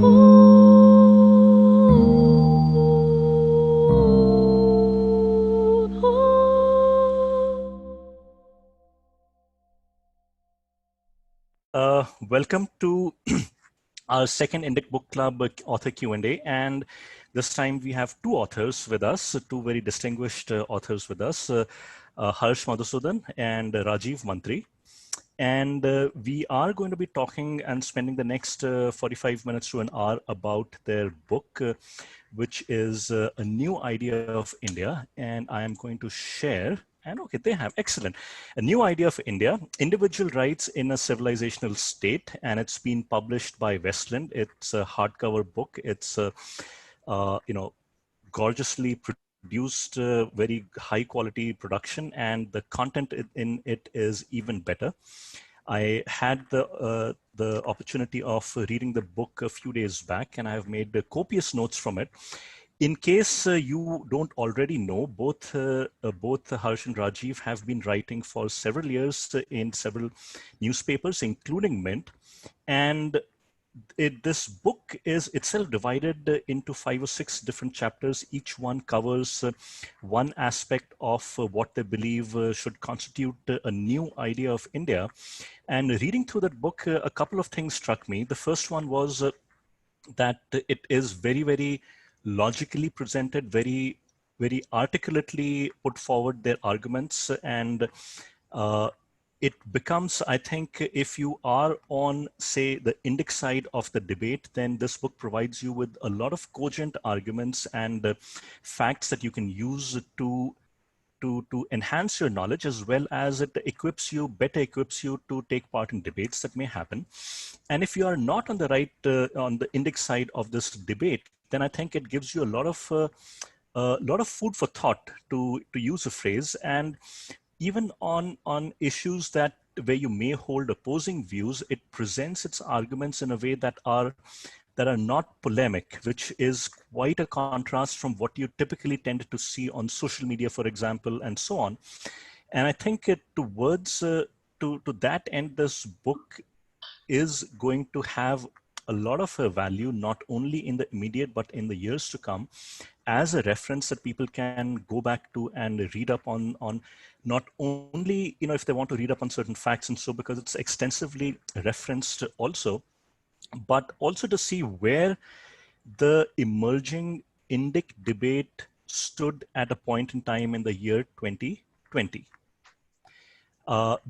Welcome to our second Indic Book Club author Q&A, and this time we have two authors with us, two very distinguished authors with us, Harsh Madhusudan and Rajiv Mantri. And we are going to be talking and spending the next 45 minutes to an hour about their book, which is A New Idea of India. And I am going to share, and okay, they have, excellent. A New Idea of India, Individual Rights in a Civilisational State. And it's been published by Westland. It's a hardcover book. It's, gorgeously produced, very high quality production, and the content in it is even better. I had the opportunity of reading the book a few days back, and I have made copious notes from it. In case you don't already know, both Harsh and Rajiv have been writing for several years in several newspapers, including Mint, and this book is itself divided into 5 or 6 different chapters. Each one covers one aspect of what they believe should constitute a new idea of India. And reading through that book, a couple of things struck me. The first one was that it is very, very logically presented, very, very articulately put forward their arguments, and it becomes, I think, if you are on, say, the Indic side of the debate, then this book provides you with a lot of cogent arguments and facts that you can use to enhance your knowledge, as well as it better equips you to take part in debates that may happen. And if you are not on the right, on the Indic side of this debate, then I think it gives you a lot of food for thought, to use a phrase. And even on issues where you may hold opposing views, it presents its arguments in a way that are not polemic, which is quite a contrast from what you typically tend to see on social media, for example, and so on. And I think towards to that end, this book is going to have a lot of value, not only in the immediate, but in the years to come, as a reference that people can go back to and read up on not only, if they want to read up on certain facts and so, because it's extensively referenced also, but also to see where the emerging Indic debate stood at a point in time in the year 2020.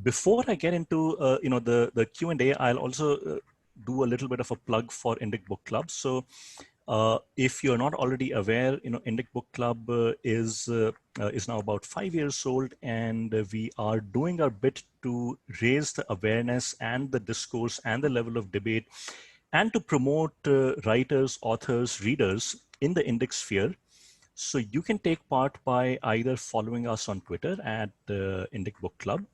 Before I get into the Q&A, I'll also do a little bit of a plug for Indic Book Club. So if you're not already aware, Indic Book Club is now about 5 years old, and we are doing our bit to raise the awareness and the discourse and the level of debate, and to promote writers, authors, readers in the Indic sphere. So you can take part by either following us on Twitter at Indic Book Club,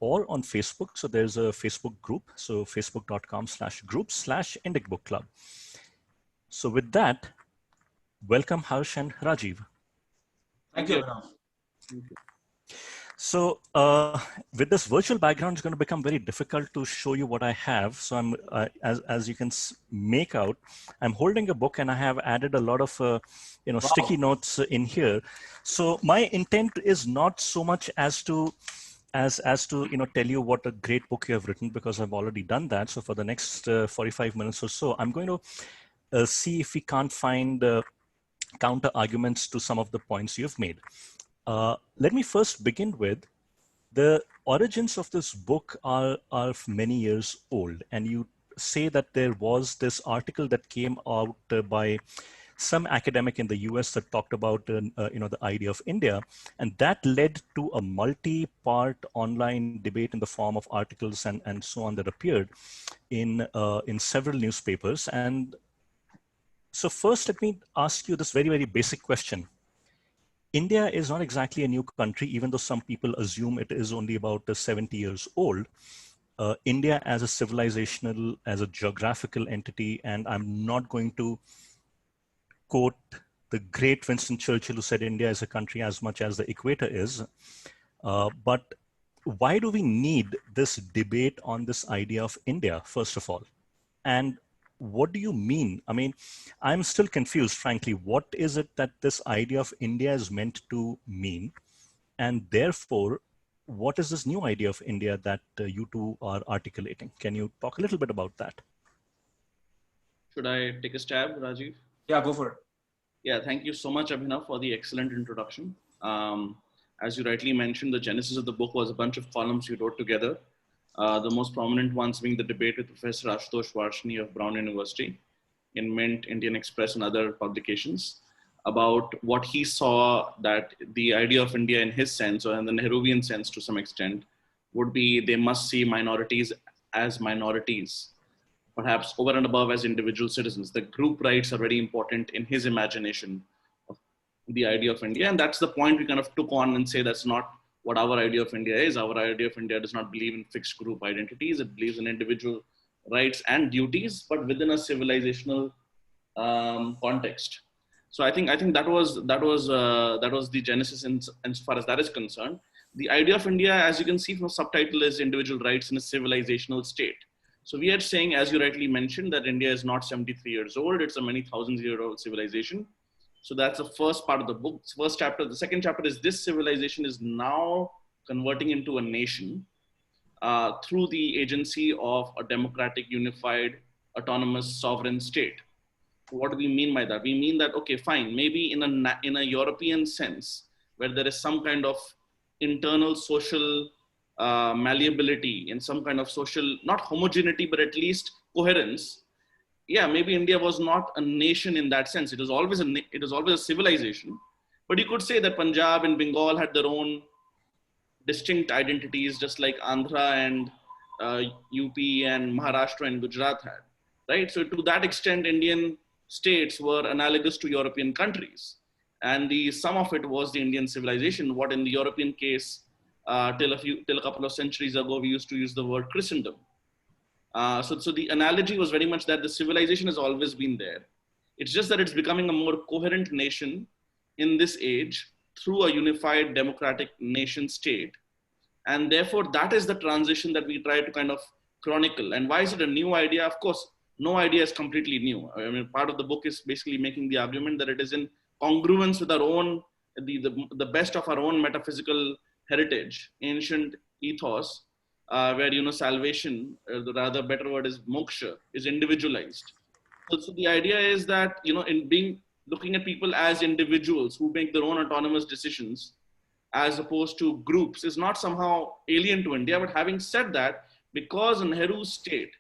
or on Facebook. So there's a Facebook group. So facebook.com/groups/Indic Book Club. So with that, welcome Harsh and Rajiv. Thank you, Abhinav. So with this virtual background, it's going to become very difficult to show you what I have. So I'm, as you can make out, I'm holding a book, and I have added a lot of sticky notes in here. So my intent is not so much as to tell you what a great book you have written, because I've already done that. So for the next 45 minutes or so, I'm going to see if we can't find counter arguments to some of the points you've made. Let me first begin with the origins of this book are many years old, and you say that there was this article that came out by some academic in the US that talked about the idea of India, and that led to a multi-part online debate in the form of articles and so on that appeared in several newspapers. And so first, let me ask you this very, very basic question. India is not exactly a new country, even though some people assume it is only about 70 years old. India as a civilizational, as a geographical entity, and I'm not going to quote the great Winston Churchill, who said India is a country as much as the equator is. But why do we need this debate on this idea of India, first of all? And what do you mean? I mean, I'm still confused, frankly. What is it that this idea of India is meant to mean? And therefore, what is this new idea of India that you two are articulating? Can you talk a little bit about that? Should I take a stab, Rajiv? Yeah, go for it. Yeah, thank you so much, Abhinav, for the excellent introduction. As you rightly mentioned, the genesis of the book was a bunch of columns you wrote together. The most prominent ones being the debate with Professor Ashutosh Varshney of Brown University in Mint, Indian Express, and other publications about what he saw that the idea of India in his sense, or in the Nehruvian sense to some extent, would be they must see minorities as minorities, perhaps over and above as individual citizens. The group rights are very important in his imagination of the idea of India. And that's the point we kind of took on and say that's not what our idea of India is. Our idea of India does not believe in fixed group identities. It believes in individual rights and duties, but within a civilizational context. So I think that was the genesis as far as that is concerned. The idea of India, as you can see from the subtitle, is individual rights in a civilizational state. So we are saying, as you rightly mentioned, that India is not 73 years old. It's a many thousands-year-old civilization. So that's the first part of the book. First chapter. The second chapter is this civilization is now converting into a nation through the agency of a democratic, unified, autonomous, sovereign state. What do we mean by that? We mean that, okay, fine, maybe in a European sense, where there is some kind of internal social malleability, in some kind of social, not homogeneity, but at least coherence. Yeah, maybe India was not a nation in that sense. It was always a civilization. But you could say that Punjab and Bengal had their own distinct identities, just like Andhra and UP and Maharashtra and Gujarat had, right? So to that extent, Indian states were analogous to European countries. And the sum of it was the Indian civilization, what in the European case, till a couple of centuries ago, we used to use the word Christendom. So the analogy was very much that the civilization has always been there. It's just that it's becoming a more coherent nation in this age through a unified democratic nation state. And therefore, that is the transition that we try to kind of chronicle. And why is it a new idea? Of course, no idea is completely new. I mean, part of the book is basically making the argument that it is in congruence with our own, the best of our own metaphysical heritage, ancient ethos, where, salvation, the rather better word is moksha, is individualized. So the idea is that, looking at people as individuals who make their own autonomous decisions, as opposed to groups, is not somehow alien to India. But having said that, because Nehru's state,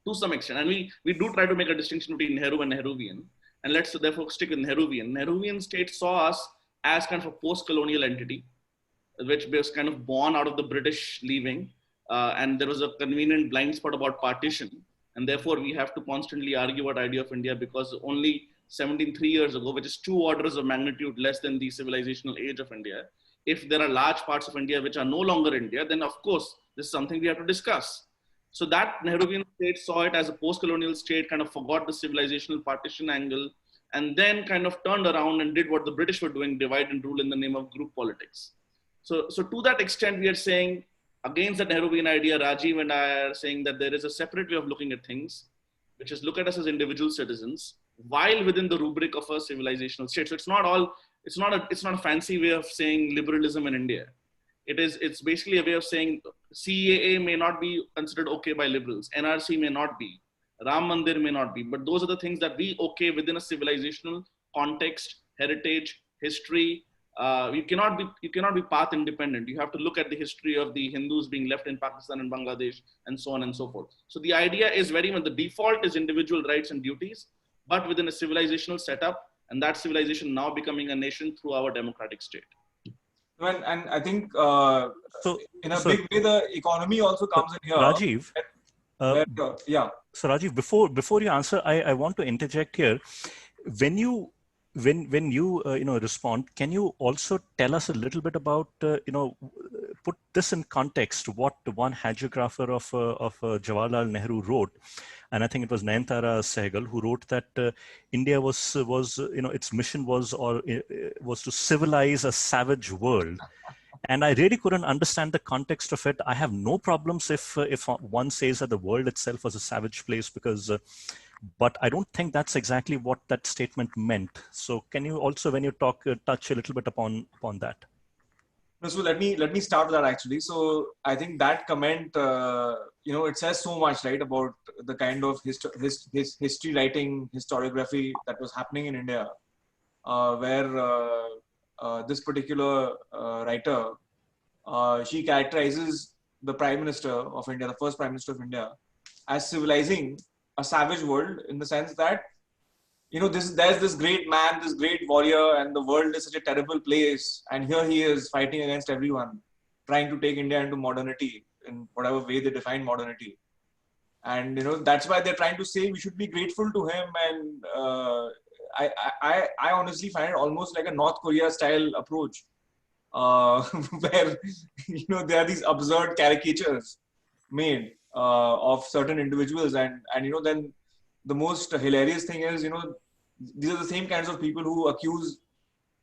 to some extent, and we do try to make a distinction between Nehru and Nehruvian, and let's therefore stick with Nehruvian. Nehruvian state saw us as kind of a post-colonial entity, which was kind of born out of the British leaving, and there was a convenient blind spot about partition, and therefore we have to constantly argue what idea of India, because only 73 years ago, which is 2 orders of magnitude less than the civilizational age of India, if there are large parts of India which are no longer India, then of course this is something we have to discuss. So that Nehruvian state saw it as a post-colonial state, kind of forgot the civilizational partition angle, and then kind of turned around and did what the British were doing, divide and rule in the name of group politics. So to that extent, we are saying, against the Nehruvian idea, Rajiv and I are saying that there is a separate way of looking at things, which is look at us as individual citizens, while within the rubric of a civilizational state. So it's not a fancy way of saying liberalism in India. It's basically a way of saying CAA may not be considered okay by liberals, NRC may not be, Ram Mandir may not be, but those are the things that we okay within a civilizational context, heritage, history. You cannot be path independent. You have to look at the history of the Hindus being left in Pakistan and Bangladesh, and so on and so forth. So the idea is very much the default is individual rights and duties, but within a civilizational setup, and that civilization now becoming a nation through our democratic state. And I think in a big way, the economy also comes in here. Rajiv, yeah. So Rajiv, before you answer, I want to interject here. When you respond, can you also tell us a little bit about put this in context, what one hagiographer of Jawaharlal Nehru wrote, and I think it was Nayantara Sehgal who wrote that India was its mission was to civilize a savage world. And I really couldn't understand the context of it. I have no problems if one says that the world itself was a savage place, because but I don't think that's exactly what that statement meant. So can you also, when you talk, touch a little bit upon that? No, so let me start with that actually. So I think that comment, it says so much, right, about the kind of history writing, historiography that was happening in India, where this particular writer, she characterizes the Prime Minister of India, the first Prime Minister of India, as civilizing a savage world, in the sense that, there's this great man, this great warrior, and the world is such a terrible place. And here he is fighting against everyone, trying to take India into modernity in whatever way they define modernity. And that's why they're trying to say we should be grateful to him. And I honestly find it almost like a North Korea style approach, where there are these absurd caricatures made of certain individuals, and then the most hilarious thing is, these are the same kinds of people who accuse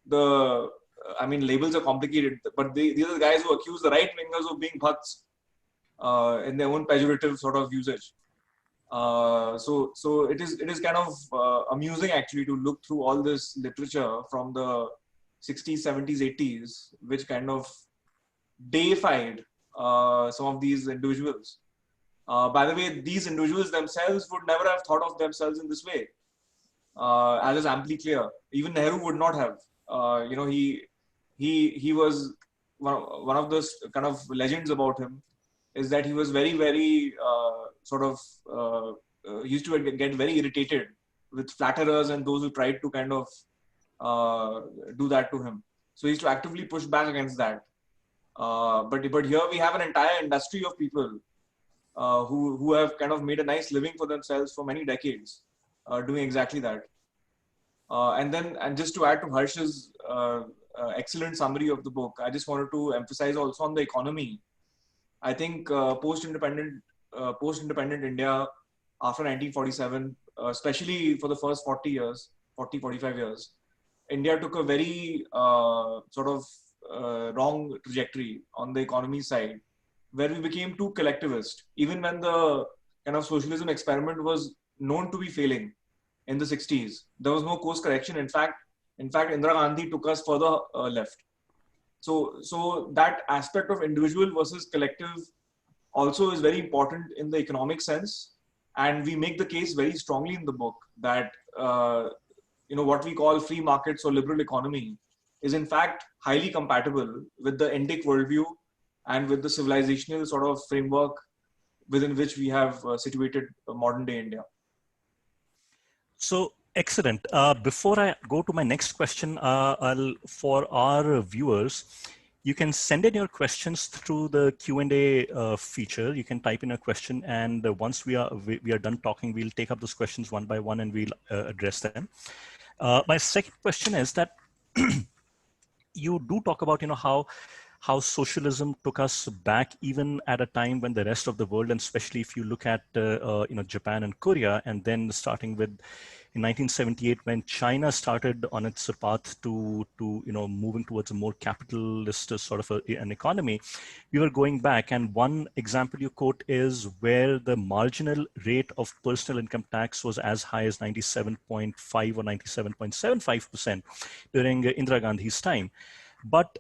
labels are complicated, but these are the guys who accuse the right wingers of being bhakts in their own pejorative sort of usage. So it is kind of amusing actually to look through all this literature from the 60s, 70s, 80s, which kind of deified some of these individuals. By the way, these individuals themselves would never have thought of themselves in this way, as is amply clear. Even Nehru would not have. He was one of those kind of legends about him, is that he was very, very he used to get very irritated with flatterers and those who tried to kind of do that to him. So he used to actively push back against that. But here we have an entire industry of people who have kind of made a nice living for themselves for many decades, doing exactly that. And just to add to Harsh's excellent summary of the book, I just wanted to emphasize also on the economy. I think post-independent India after 1947, especially for the first 45 years, India took a very wrong trajectory on the economy side, where we became too collectivist, even when the kind of socialism experiment was known to be failing in the 60s. There was no course correction. In fact, Indira Gandhi took us further left. So that aspect of individual versus collective also is very important in the economic sense. And we make the case very strongly in the book that, what we call free markets or liberal economy is in fact highly compatible with the Indic worldview and with the civilizational sort of framework within which we have situated modern day India. So excellent. Before I go to my next question, for our viewers, you can send in your questions through the Q&A feature. You can type in a question, and once we are done talking, we'll take up those questions one by one and we'll address them. My second question is that you do talk about, how socialism took us back even at a time when the rest of the world, and especially if you look at Japan and Korea, and then starting with in 1978 when China started on its path to moving towards a more capitalist sort of an economy, we were going back. And one example you quote is where the marginal rate of personal income tax was as high as 97.5 or 97.75% during Indira Gandhi's time. But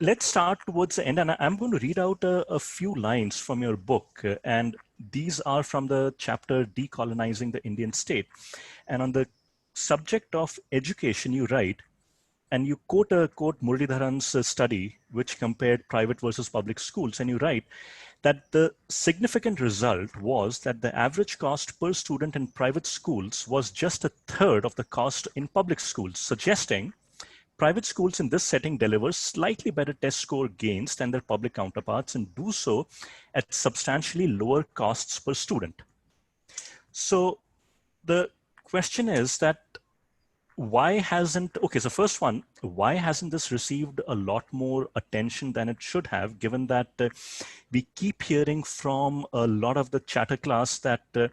let's start towards the end, and I'm going to read out a few lines from your book, and these are from the chapter Decolonizing the Indian State. And on the subject of education, you write, and you quote Muralidharan's study, which compared private versus public schools, and you write that the significant result was that the average cost per student in private schools was just a third of the cost in public schools, suggesting private schools in this setting deliver slightly better test score gains than their public counterparts, and do so at substantially lower costs per student. So the question is that why hasn't this received a lot more attention than it should have, given that we keep hearing from a lot of the chatter class that the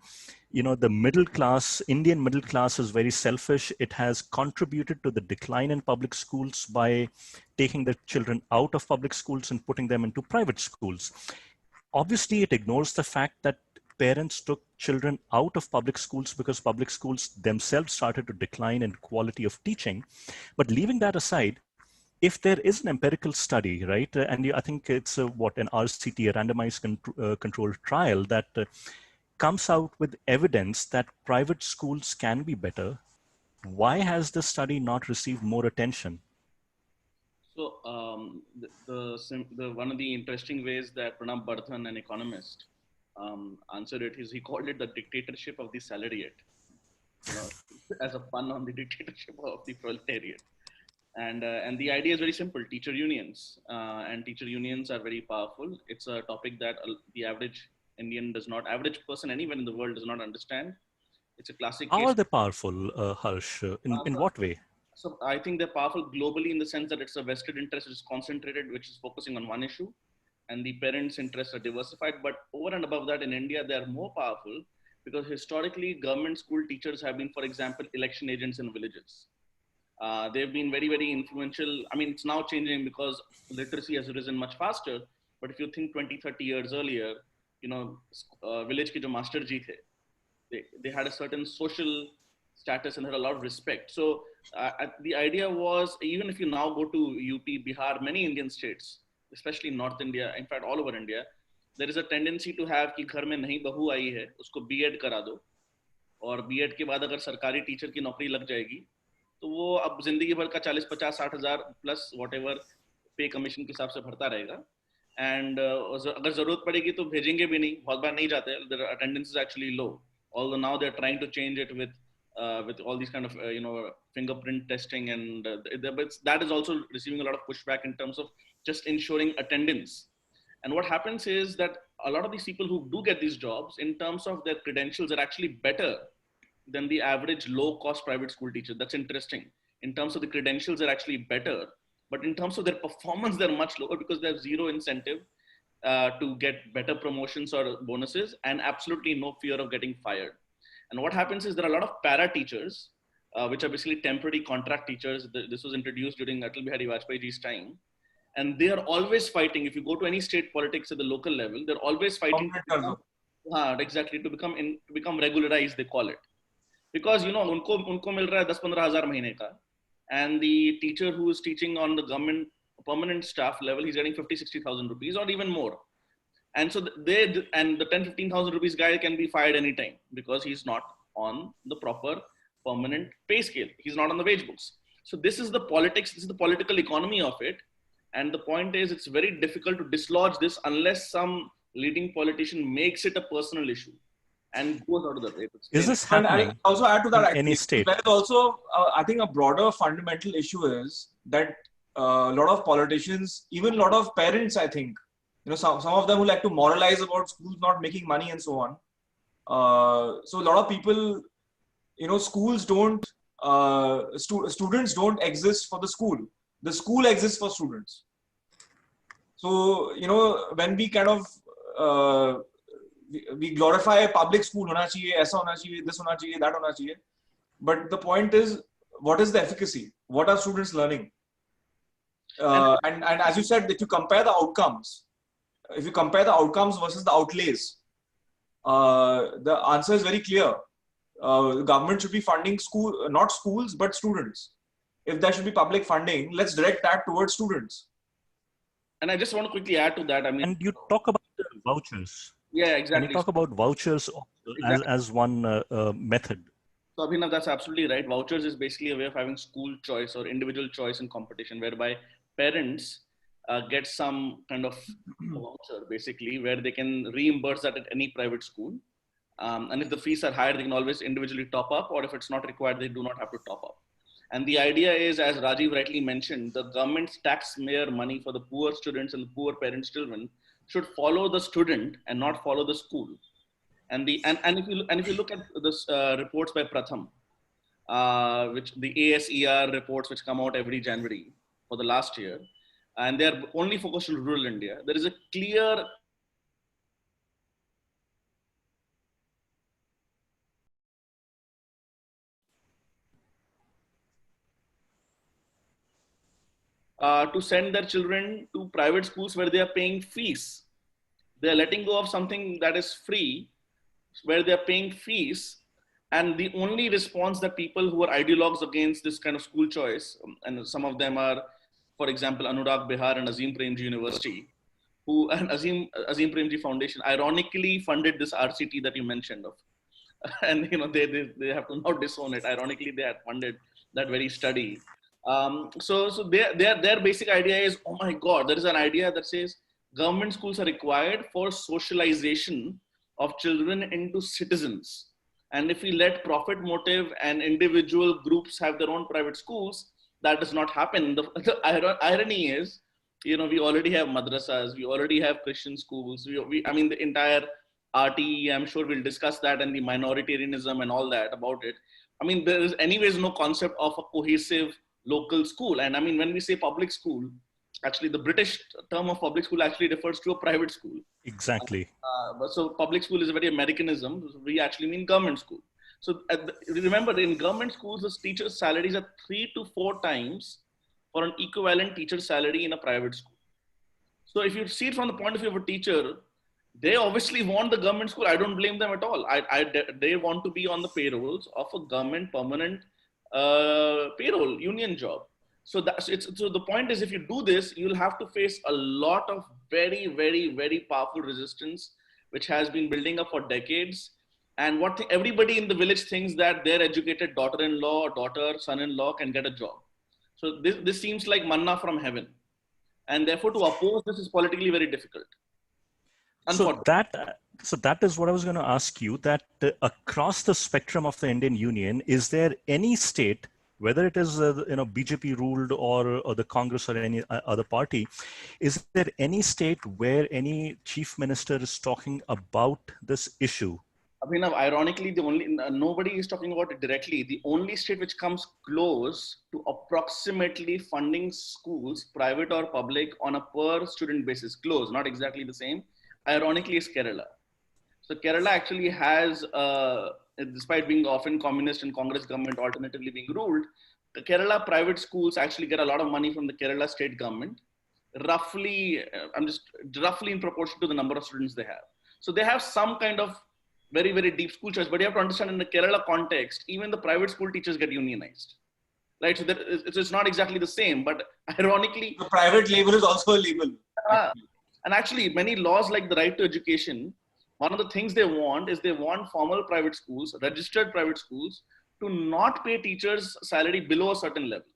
Indian middle class is very selfish. It has contributed to the decline in public schools by taking the children out of public schools and putting them into private schools. Obviously, it ignores the fact that parents took children out of public schools because public schools themselves started to decline in quality of teaching. But leaving that aside, if there is an empirical study, right, I think it's an RCT, a randomized controlled trial that comes out with evidence that private schools can be better, why has this study not received more attention? So one of the interesting ways that Pranab Bardhan, an economist, answered it is he called it the dictatorship of the salaried, you know, as a pun on the dictatorship of the proletariat. And the idea is very simple: teacher unions, and teacher unions are very powerful. It's a topic that the average Indian average person anywhere in the world does not understand. It's a classic How case. are they powerful, Harsh? In what way? So I think they're powerful globally in the sense that it's a vested interest which is concentrated, which is focusing on one issue, and the parents' interests are diversified. But over and above that, in India, they are more powerful because historically, government school teachers have been, for example, election agents in villages. They've been very, very influential. I mean, it's now changing because literacy has risen much faster. But if you think 20, 30 years earlier, you know, village ke jo master ji the, they had a certain social status and had a lot of respect. So the idea was, even if you now go to UP, Bihar, many Indian states, especially North India, in fact, all over India, there is a tendency to have कि घर में नहीं बहू आई है, उसको B.Ed करा दो, और B.Ed के बाद अगर सरकारी टीचर की नौकरी लग जाएगी, तो वो अब जिंदगी भर का 40, 50, 60 हजार प्लस whatever पे कमीशन के हिसाब से भरता रहेगा. And अगर जरूरत पड़ेगी तो भेजेंगे भी नहीं, बहुत बार नहीं जाते. Their attendance is actually low. Although now they're trying to change it with all these kind of fingerprint testing, and that is also receiving a lot of pushback in terms of just ensuring attendance. And what happens is that a lot of these people who do get these jobs, in terms of their credentials, are actually better than the average low-cost private school teacher. That's interesting. In terms of the credentials, they're actually better, but in terms of their performance, they're much lower because they have zero incentive to get better promotions or bonuses, and absolutely no fear of getting fired. And what happens is there are a lot of para teachers, which are basically temporary contract teachers. This was introduced during Atal Bihari Vajpayee's time. And they are always fighting. If you go to any state politics at the local level, they're always fighting to become regularized, they call it. Because, you know, unko mil raha hai 10-15 hazar mahine ka. And the teacher who is teaching on the government permanent staff level, he's getting 50,000-60,000 rupees or even more. And so the 10,000-15,000 rupees guy can be fired anytime because he's not on the proper permanent pay scale. He's not on the wage books. So this is the politics, this is the political economy of it. And the point is, it's very difficult to dislodge this unless some leading politician makes it a personal issue and goes out of the way. Is this happening? And I also add to that, in any state? There is also, I think, a broader fundamental issue is that a lot of politicians, even a lot of parents, I think, you know, some of them who like to moralize about schools not making money and so on. So a lot of people, you know, schools don't, students don't exist for the school exists for students. So, you know, when we kind of, we glorify public school, hona chahiye, aisa hona chahiye, this hona chahiye, that hona chahiye. But the point is, what is the efficacy? What are students learning? And as you said, if you compare the outcomes versus the outlays, the answer is very clear. The government should be funding not schools, but students. If there should be public funding, let's direct that towards students. And I just want to quickly add to that. I mean, and you talk about vouchers. Yeah, exactly. And you talk about vouchers as one method. So Abhinav, that's absolutely right. Vouchers is basically a way of having school choice or individual choice in competition, whereby parents get some kind of voucher, basically, where they can reimburse that at any private school. And if the fees are higher, they can always individually top up, or if it's not required, they do not have to top up. And the idea is, as Rajiv rightly mentioned, the government's taxpayer money for the poor students and the poor parents' children should follow the student and not follow the school. And if you look at this reports by Pratham, which the ASER reports which come out every January for the last year, and they are only focused on rural India, there is a clear to send their children to private schools where they are paying fees. They are letting go of something that is free where they're paying fees. And the only response that people who are ideologues against this kind of school choice, and some of them are, for example, Anurag Bihar and Azim Premji University, who and Azim Premji Foundation ironically funded this RCT that you mentioned of. And they have to now disown it. Ironically, they had funded that very study. So their basic idea is, oh my God, there is an idea that says government schools are required for socialization of children into citizens. And if we let profit motive and individual groups have their own private schools, that does not happen. The irony is, we already have madrasas, we already have Christian schools. I mean, the entire RTE, I'm sure we'll discuss that, and the minoritarianism and all that about it. I mean, there is anyways no concept of a cohesive local school. And I mean, when we say public school, actually the British term of public school actually refers to a private school. Exactly. So public school is a very Americanism. We actually mean government school. So remember, in government schools, the teachers' salaries are 3 to 4 times for an equivalent teacher's salary in a private school. So if you see it from the point of view of a teacher, they obviously want the government school. I don't blame them at all. They want to be on the payrolls of a government permanent payroll union job. So the point is, if you do this, you'll have to face a lot of very, very, very powerful resistance, which has been building up for decades. And everybody in the village thinks that their educated daughter-in-law, daughter, son-in-law can get a job. So this seems like manna from heaven. And therefore, to oppose this is politically very difficult. So that is what I was going to ask you, that across the spectrum of the Indian Union, is there any state, whether it is BJP ruled or the Congress or any other party, is there any state where any chief minister is talking about this issue? Abhinav, ironically, nobody is talking about it directly. The only state which comes close to approximately funding schools, private or public, on a per student basis, close, not exactly the same, ironically, is Kerala. So Kerala actually has, despite being often communist and Congress government alternatively being ruled, the Kerala private schools actually get a lot of money from the Kerala state government, roughly in proportion to the number of students they have. So they have some kind of very, very deep school choice, but you have to understand, in the Kerala context, even the private school teachers get unionized, right? So it's not exactly the same, but ironically, the private label is also a label. And actually, many laws like the right to education, one of the things they want is they want formal private schools, registered private schools, to not pay teachers salary below a certain level,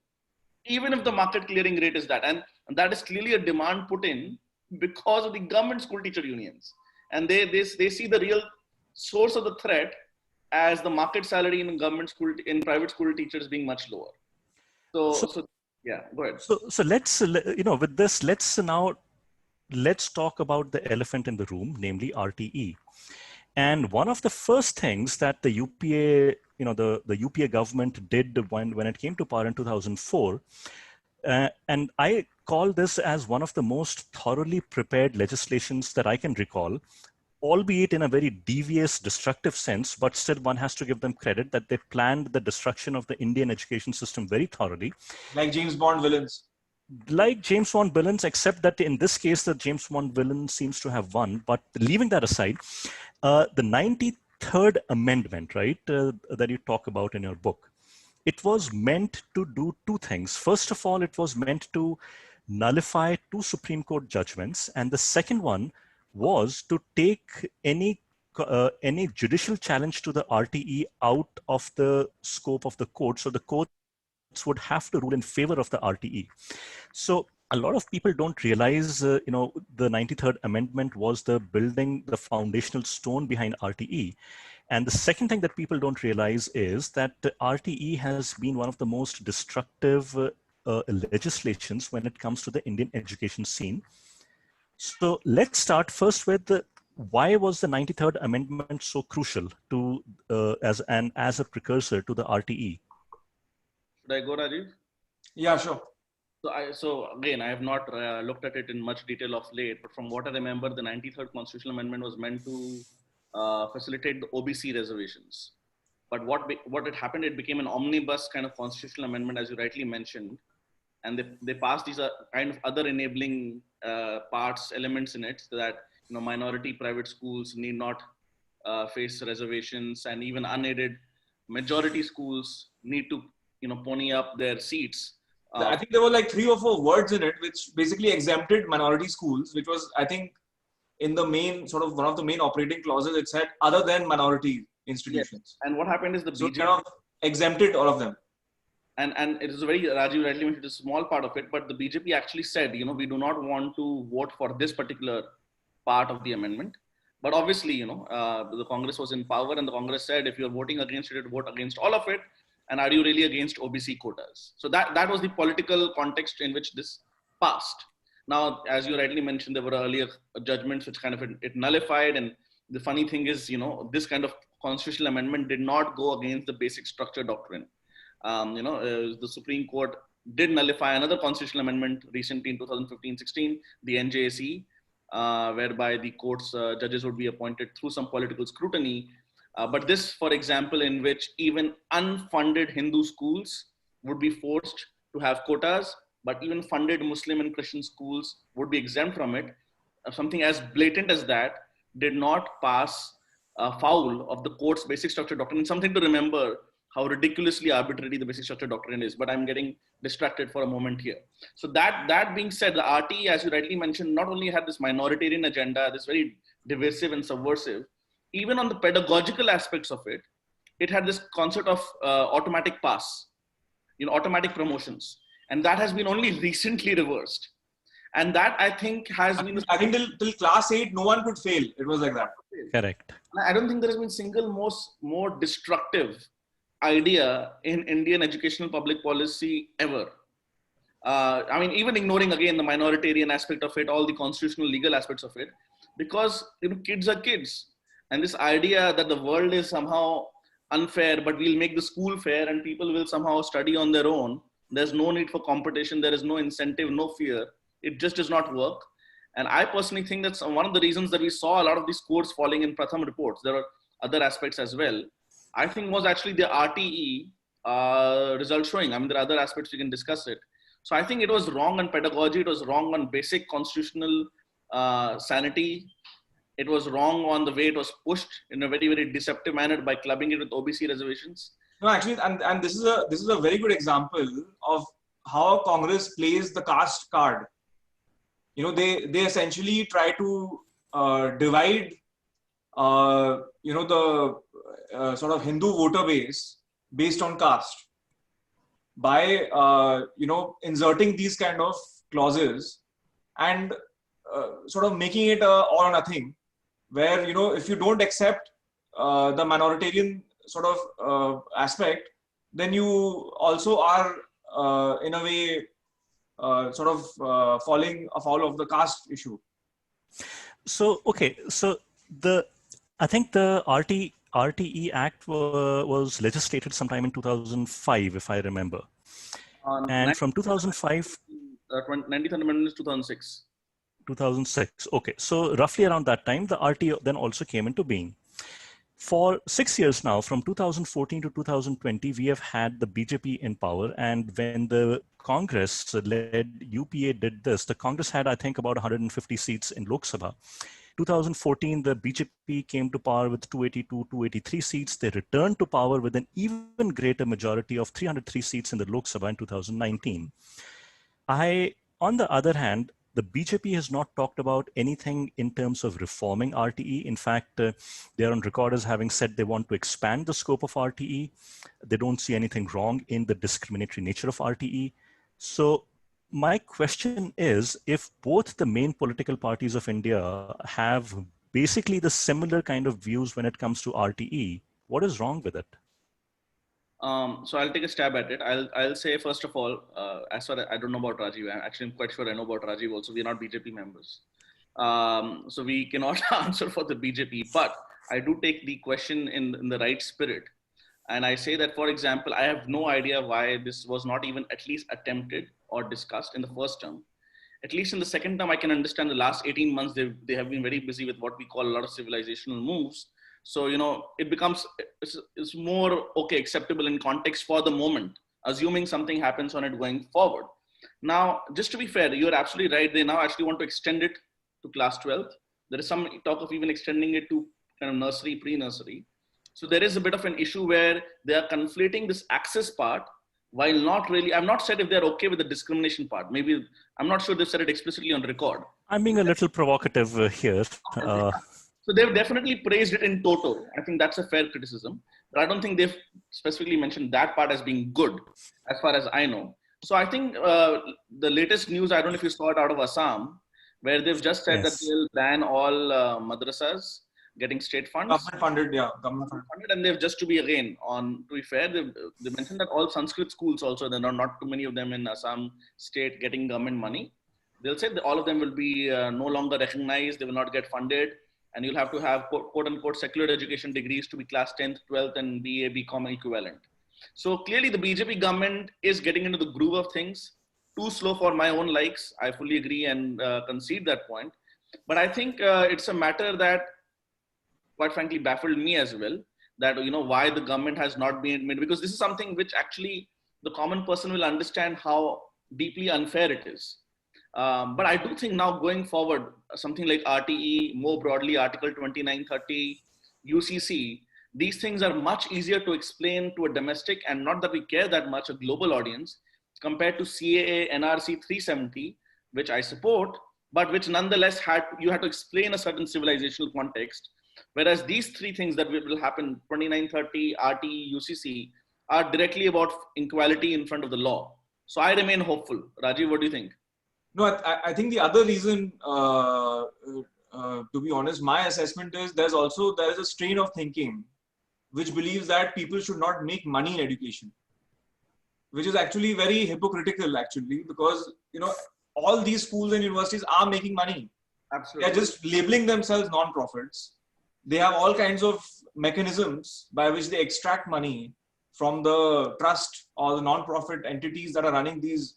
even if the market clearing rate is that. And that is clearly a demand put in because of the government school teacher unions. And they see the real source of the threat as the market salary in private school teachers being much lower. So yeah, go ahead. So let's, with this, let's talk about the elephant in the room, namely RTE. And one of the first things that the UPA, the UPA government did when it came to power in 2004, and I call this as one of the most thoroughly prepared legislations that I can recall, albeit in a very devious, destructive sense, but still one has to give them credit that they planned the destruction of the Indian education system very thoroughly. Like James Bond villains. Like James Bond villains, except that in this case, the James Bond villain seems to have won. But leaving that aside, the 93rd Amendment, right, that you talk about in your book, it was meant to do 2 things. First of all, it was meant to nullify 2 Supreme Court judgments. And the second one was to take any judicial challenge to the RTE out of the scope of the court. So the courts would have to rule in favor of the RTE. So a lot of people don't realize, the 93rd Amendment was the foundational stone behind RTE. And the second thing that people don't realize is that the RTE has been one of the most destructive legislations when it comes to the Indian education scene. So let's start first with why was the 93rd Amendment so crucial to as a precursor to the RTE? Should I go, Rajiv? Yeah, sure. So again, I have not looked at it in much detail of late, but from what I remember, the 93rd Constitutional Amendment was meant to facilitate the OBC reservations. But what had happened, it became an omnibus kind of constitutional amendment, as you rightly mentioned. And they passed these kind of other enabling elements in it, so that minority private schools need not face reservations, and even unaided majority schools need to, pony up their seats. I think there were like 3 or 4 words in it which basically exempted minority schools, which was, I think, in the main sort of one of the main operating clauses. It said other than minority institutions. Yes. And what happened is the So BJP kind of exempted all of them. And it is a very, Rajiv rightly mentioned, a small part of it, but the BJP actually said, we do not want to vote for this particular part of the amendment. But obviously, the Congress was in power, and the Congress said, if you're voting against it, vote against all of it. And are you really against OBC quotas? So that was the political context in which this passed. Now, as you rightly mentioned, there were earlier judgments which kind of it nullified. And the funny thing is, this kind of constitutional amendment did not go against the basic structure doctrine. The Supreme Court did nullify another constitutional amendment recently in 2015-16, the NJSE, whereby the court's judges would be appointed through some political scrutiny. But this, for example, in which even unfunded Hindu schools would be forced to have quotas, but even funded Muslim and Christian schools would be exempt from it. Something as blatant as that did not pass foul of the court's basic structure doctrine. It's something to remember how ridiculously arbitrary the basic structure doctrine is, but I'm getting distracted for a moment here. So that being said, the RT, as you rightly mentioned, not only had this minoritarian agenda, this very divisive and subversive, even on the pedagogical aspects of it, it had this concept of automatic pass, automatic promotions. And that has been only recently reversed. And that, I think, has been... I think till class 8, no one could fail. It was like that. Correct. I don't think there has been single more destructive idea in Indian educational public policy ever. Even ignoring again the minoritarian aspect of it, all the constitutional legal aspects of it, because kids are kids, and this idea that the world is somehow unfair, but we'll make the school fair and people will somehow study on their own. There's no need for competition. There is no incentive, no fear. It just does not work. And I personally think that's one of the reasons that we saw a lot of these scores falling in Pratham reports. There are other aspects as well. I think was actually the RTE result showing. There are other aspects we can discuss it. So I think it was wrong on pedagogy. It was wrong on basic constitutional sanity. It was wrong on the way it was pushed in a very, very deceptive manner by clubbing it with OBC reservations. No, actually, and this is a very good example of how Congress plays the caste card. They essentially try to divide the sort of Hindu voter base based on caste by inserting these kind of clauses and sort of making it all or nothing, where if you don't accept the minoritarian sort of aspect, then you also are in a way sort of falling afoul of the caste issue. So okay, so I think the RTE Act was legislated sometime in 2005, if I remember. And from 2005, 19th Amendment is 2006. 2006. Okay, so roughly around that time, the RTE then also came into being. For 6 years now, from 2014 to 2020, we have had the BJP in power. And when the Congress-led UPA did this, the Congress had, I think, about 150 seats in Lok Sabha. 2014, the BJP came to power with 282, 283 seats. They returned to power with an even greater majority of 303 seats in the Lok Sabha in 2019. On the other hand, the BJP has not talked about anything in terms of reforming RTE. In fact, they're on record as having said they want to expand the scope of RTE. They don't see anything wrong in the discriminatory nature of RTE. So my question is, if both the main political parties of India have basically the similar kind of views when it comes to RTE, what is wrong with it? So I'll take a stab at it. I'll say, first of all, as far as I don't know about Rajiv, I'm quite sure I know about Rajiv also. We're not BJP members. So we cannot answer for the BJP, but I do take the question in the right spirit. And I say that, for example, I have no idea why this was not even at least attempted or discussed in the first term. At least in the second term, I can understand the last 18 months, they have been very busy with what we call a lot of civilizational moves. So, it becomes, it's more, okay, acceptable in context for the moment, assuming something happens on it going forward. Now, just to be fair, you're absolutely right. They now actually want to extend it to class 12th. There is some talk of even extending it to kind of nursery, pre-nursery. So there is a bit of an issue where they are conflating this access part while not really, I'm not said if they're okay with the discrimination part. Maybe, I'm not sure they've said it explicitly on record. I'm being a little provocative here. So they've definitely praised it in toto. I think that's a fair criticism. But I don't think they've specifically mentioned that part as being good, as far as I know. So I think the latest news, I don't know if you saw it out of Assam, where they've just said that they'll ban all madrasas getting state funds. Government funded, yeah. Government funded. And they've just to be fair, they mentioned that all Sanskrit schools also, there are not too many of them in Assam state getting government money. They'll say that all of them will be no longer recognized, they will not get funded, and you'll have to have quote unquote secular education degrees to be class 10th, 12th and BA, BCom equivalent. So clearly the BJP government is getting into the groove of things. Too slow for my own likes. I fully agree and concede that point. But I think it's a matter that quite frankly baffled me as well, that, you know, why the government has not been made, because this is something which actually the common person will understand how deeply unfair it is. But I do think now going forward, something like RTE, more broadly Article 2930, UCC, these things are much easier to explain to a domestic, and not that we care that much, a global audience, compared to CAA, NRC 370, which I support, but which nonetheless you had to explain a certain civilizational context. Whereas these three things that will happen, 2930, RTE, UCC, are directly about equality in front of the law. So I remain hopeful. Rajiv, what do you think? No, I think the other reason, to be honest, my assessment is there is a strain of thinking which believes that people should not make money in education, which is actually very hypocritical actually, because, you know, all these schools and universities are making money. Absolutely. They're just labeling themselves non-profits. They have all kinds of mechanisms by which they extract money from the trust or the non-profit entities that are running these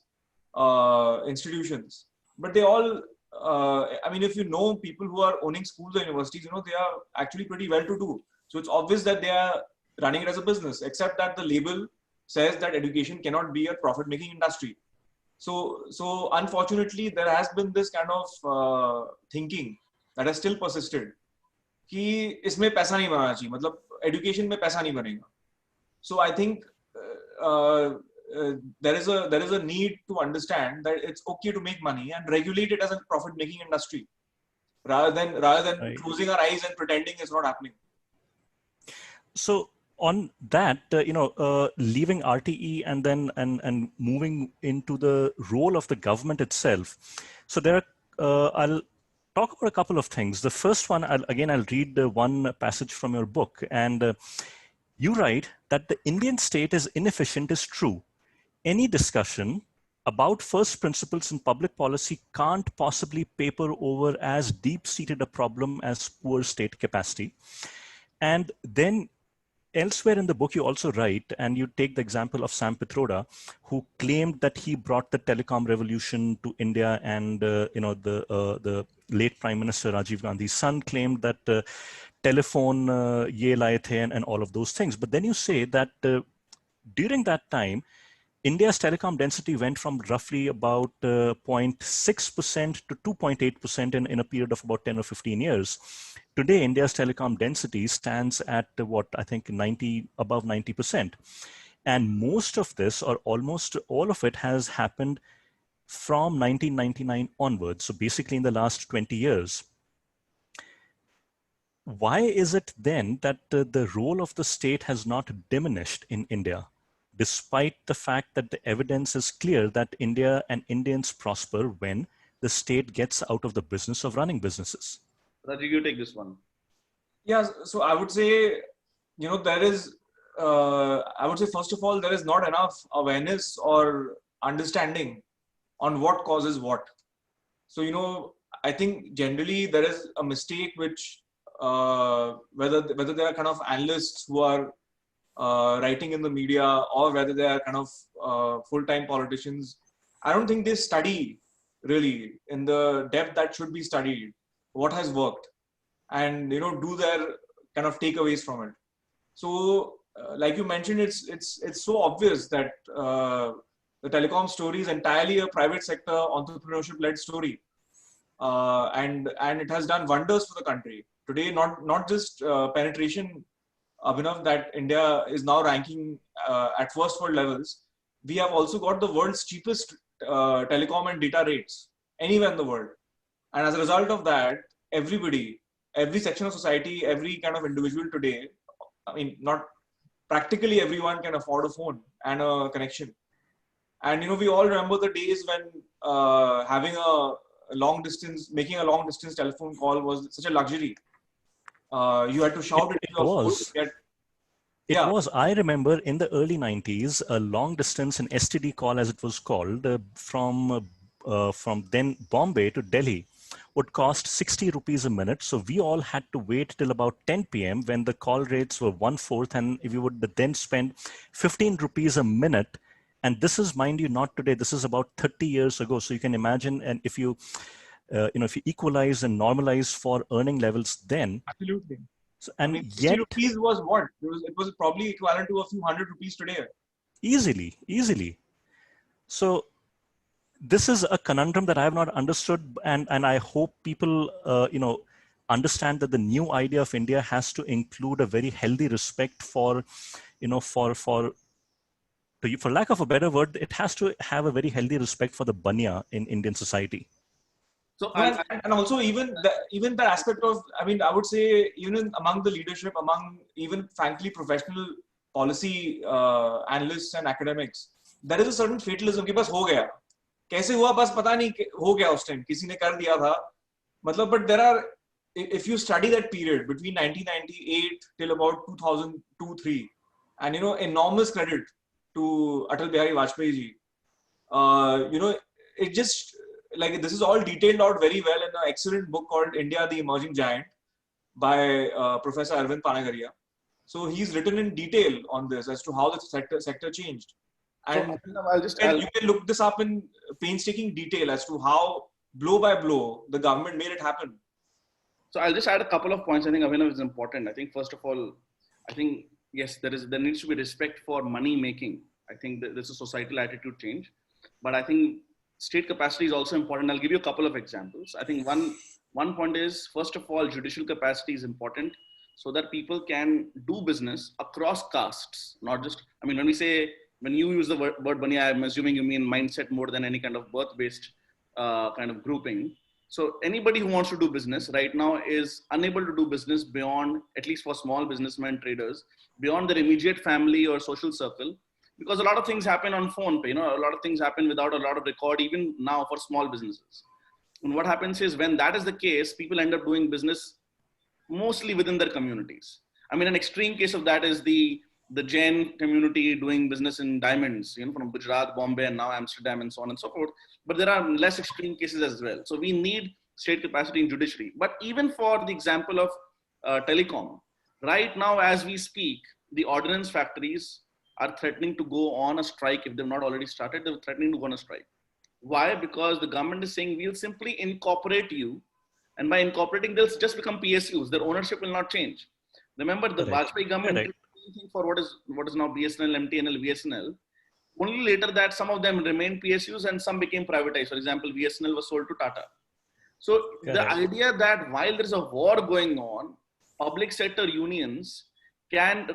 institutions. But they all, I mean, if you know people who are owning schools or universities, you know, they are actually pretty well-to-do. So it's obvious that they are running it as a business, except that the label says that education cannot be a profit-making industry. So unfortunately, there has been this kind of thinking that has still persisted कि इसमें पैसा नहीं बनाना चाहिए, मतलब education में पैसा नहीं बनेगा. So I think there is a need to understand that it's okay to make money and regulate it as a profit-making industry, rather than closing our eyes and pretending it's not happening. So on that, leaving RTE and then and moving into the role of the government itself. So there, I'll talk about a couple of things. The first one, I'll read one passage from your book, and you write that the Indian state is inefficient is true. Any discussion about first principles in public policy can't possibly paper over as deep-seated a problem as poor state capacity. And then elsewhere in the book, you also write, and you take the example of Sam Pitroda, who claimed that he brought the telecom revolution to India, and the late Prime Minister Rajiv Gandhi's son claimed that telephone ye laye the and all of those things. But then you say that during that time, India's telecom density went from roughly about 0.6% to 2.8% in a period of about 10 or 15 years. Today, India's telecom density stands at above 90%. And most of this, or almost all of it, has happened from 1999 onwards. So basically in the last 20 years. Why is it then that the role of the state has not diminished in India, despite the fact that the evidence is clear that India and Indians prosper when the state gets out of the business of running businesses? Rajiv, you take this one. Yeah, so I would say, there is, first of all, there is not enough awareness or understanding on what causes what. So, I think generally there is a mistake which, whether there are kind of analysts who are writing in the media, or whether they are kind of full-time politicians, I don't think they study really in the depth that should be studied what has worked, and do their kind of takeaways from it. So like you mentioned, it's so obvious that the telecom story is entirely a private sector entrepreneurship led story, and it has done wonders for the country. today, not just penetration, Abhinav, that India is now ranking at first world levels. We have also got the world's cheapest telecom and data rates anywhere in the world. And as a result of that, everybody, every section of society, every kind of individual today, I mean, not practically everyone can afford a phone and a connection. And, we all remember the days when making a long distance telephone call was such a luxury. You had to shout into your phone to get. It was. I remember in the early 90s, a long distance, an STD call, as it was called, from then Bombay to Delhi would cost 60 rupees a minute. So we all had to wait till about 10 p.m. when the call rates were 1/4, and we would then spend 15 rupees a minute. And this is, mind you, not today. This is about 30 years ago. So you can imagine, and if you equalize and normalize for earning levels then. Absolutely. So, and 60 rupees was what? It was probably equivalent to a few hundred rupees today. Easily. So this is a conundrum that I have not understood, and I hope people, understand that the new idea of India has to include a very healthy respect for lack of a better word, it has to have a very healthy respect for the banya in Indian society. So and also even the aspect of, I would say, even among the leadership, among even frankly professional policy analysts and academics, there is a certain fatalism कि बस हो गया, कैसे हुआ बस पता नहीं, हो गया उस टाइम किसी ने कर दिया था, मतलब. But there are, if you study that period between 1998 till about 2002-3, and enormous credit to Atal Bihari Vajpayee ji, it just, like, this is all detailed out very well in an excellent book called India, the Emerging Giant by Professor Arvind Panagaria. So he's written in detail on this as to how the sector changed. And you can look this up in painstaking detail as to how, blow by blow, the government made it happen. So I'll just add a couple of points. I think Abhinav is important. I think first of all, yes, there needs to be respect for money making. I think there's a societal attitude change, but I think state capacity is also important. I'll give you a couple of examples. I think one point is, first of all, judicial capacity is important so that people can do business across castes, not just, when you use the word banya, I'm assuming you mean mindset more than any kind of birth-based kind of grouping. So anybody who wants to do business right now is unable to do business beyond, at least for small businessmen, traders, beyond their immediate family or social circle, because a lot of things happen on phone pay, a lot of things happen without a lot of record, even now for small businesses. And what happens is, when that is the case, people end up doing business mostly within their communities. An extreme case of that is the Jain community doing business in diamonds, from Gujarat, Bombay, and now Amsterdam, and so on and so forth. But there are less extreme cases as well. So we need state capacity in judiciary. But even for the example of telecom, right now as we speak, the ordnance factories are threatening to go on a strike. If they've not already started, they're threatening to go on a strike. Why? Because the government is saying, we'll simply incorporate you. And by incorporating, they'll just become PSUs. Their ownership will not change. Remember, the Vajpayee government did anything for what is now BSNL, MTNL, VSNL. Only later that some of them remained PSUs and some became privatized. For example, VSNL was sold to Tata. So the idea that while there's a war going on, public sector unions can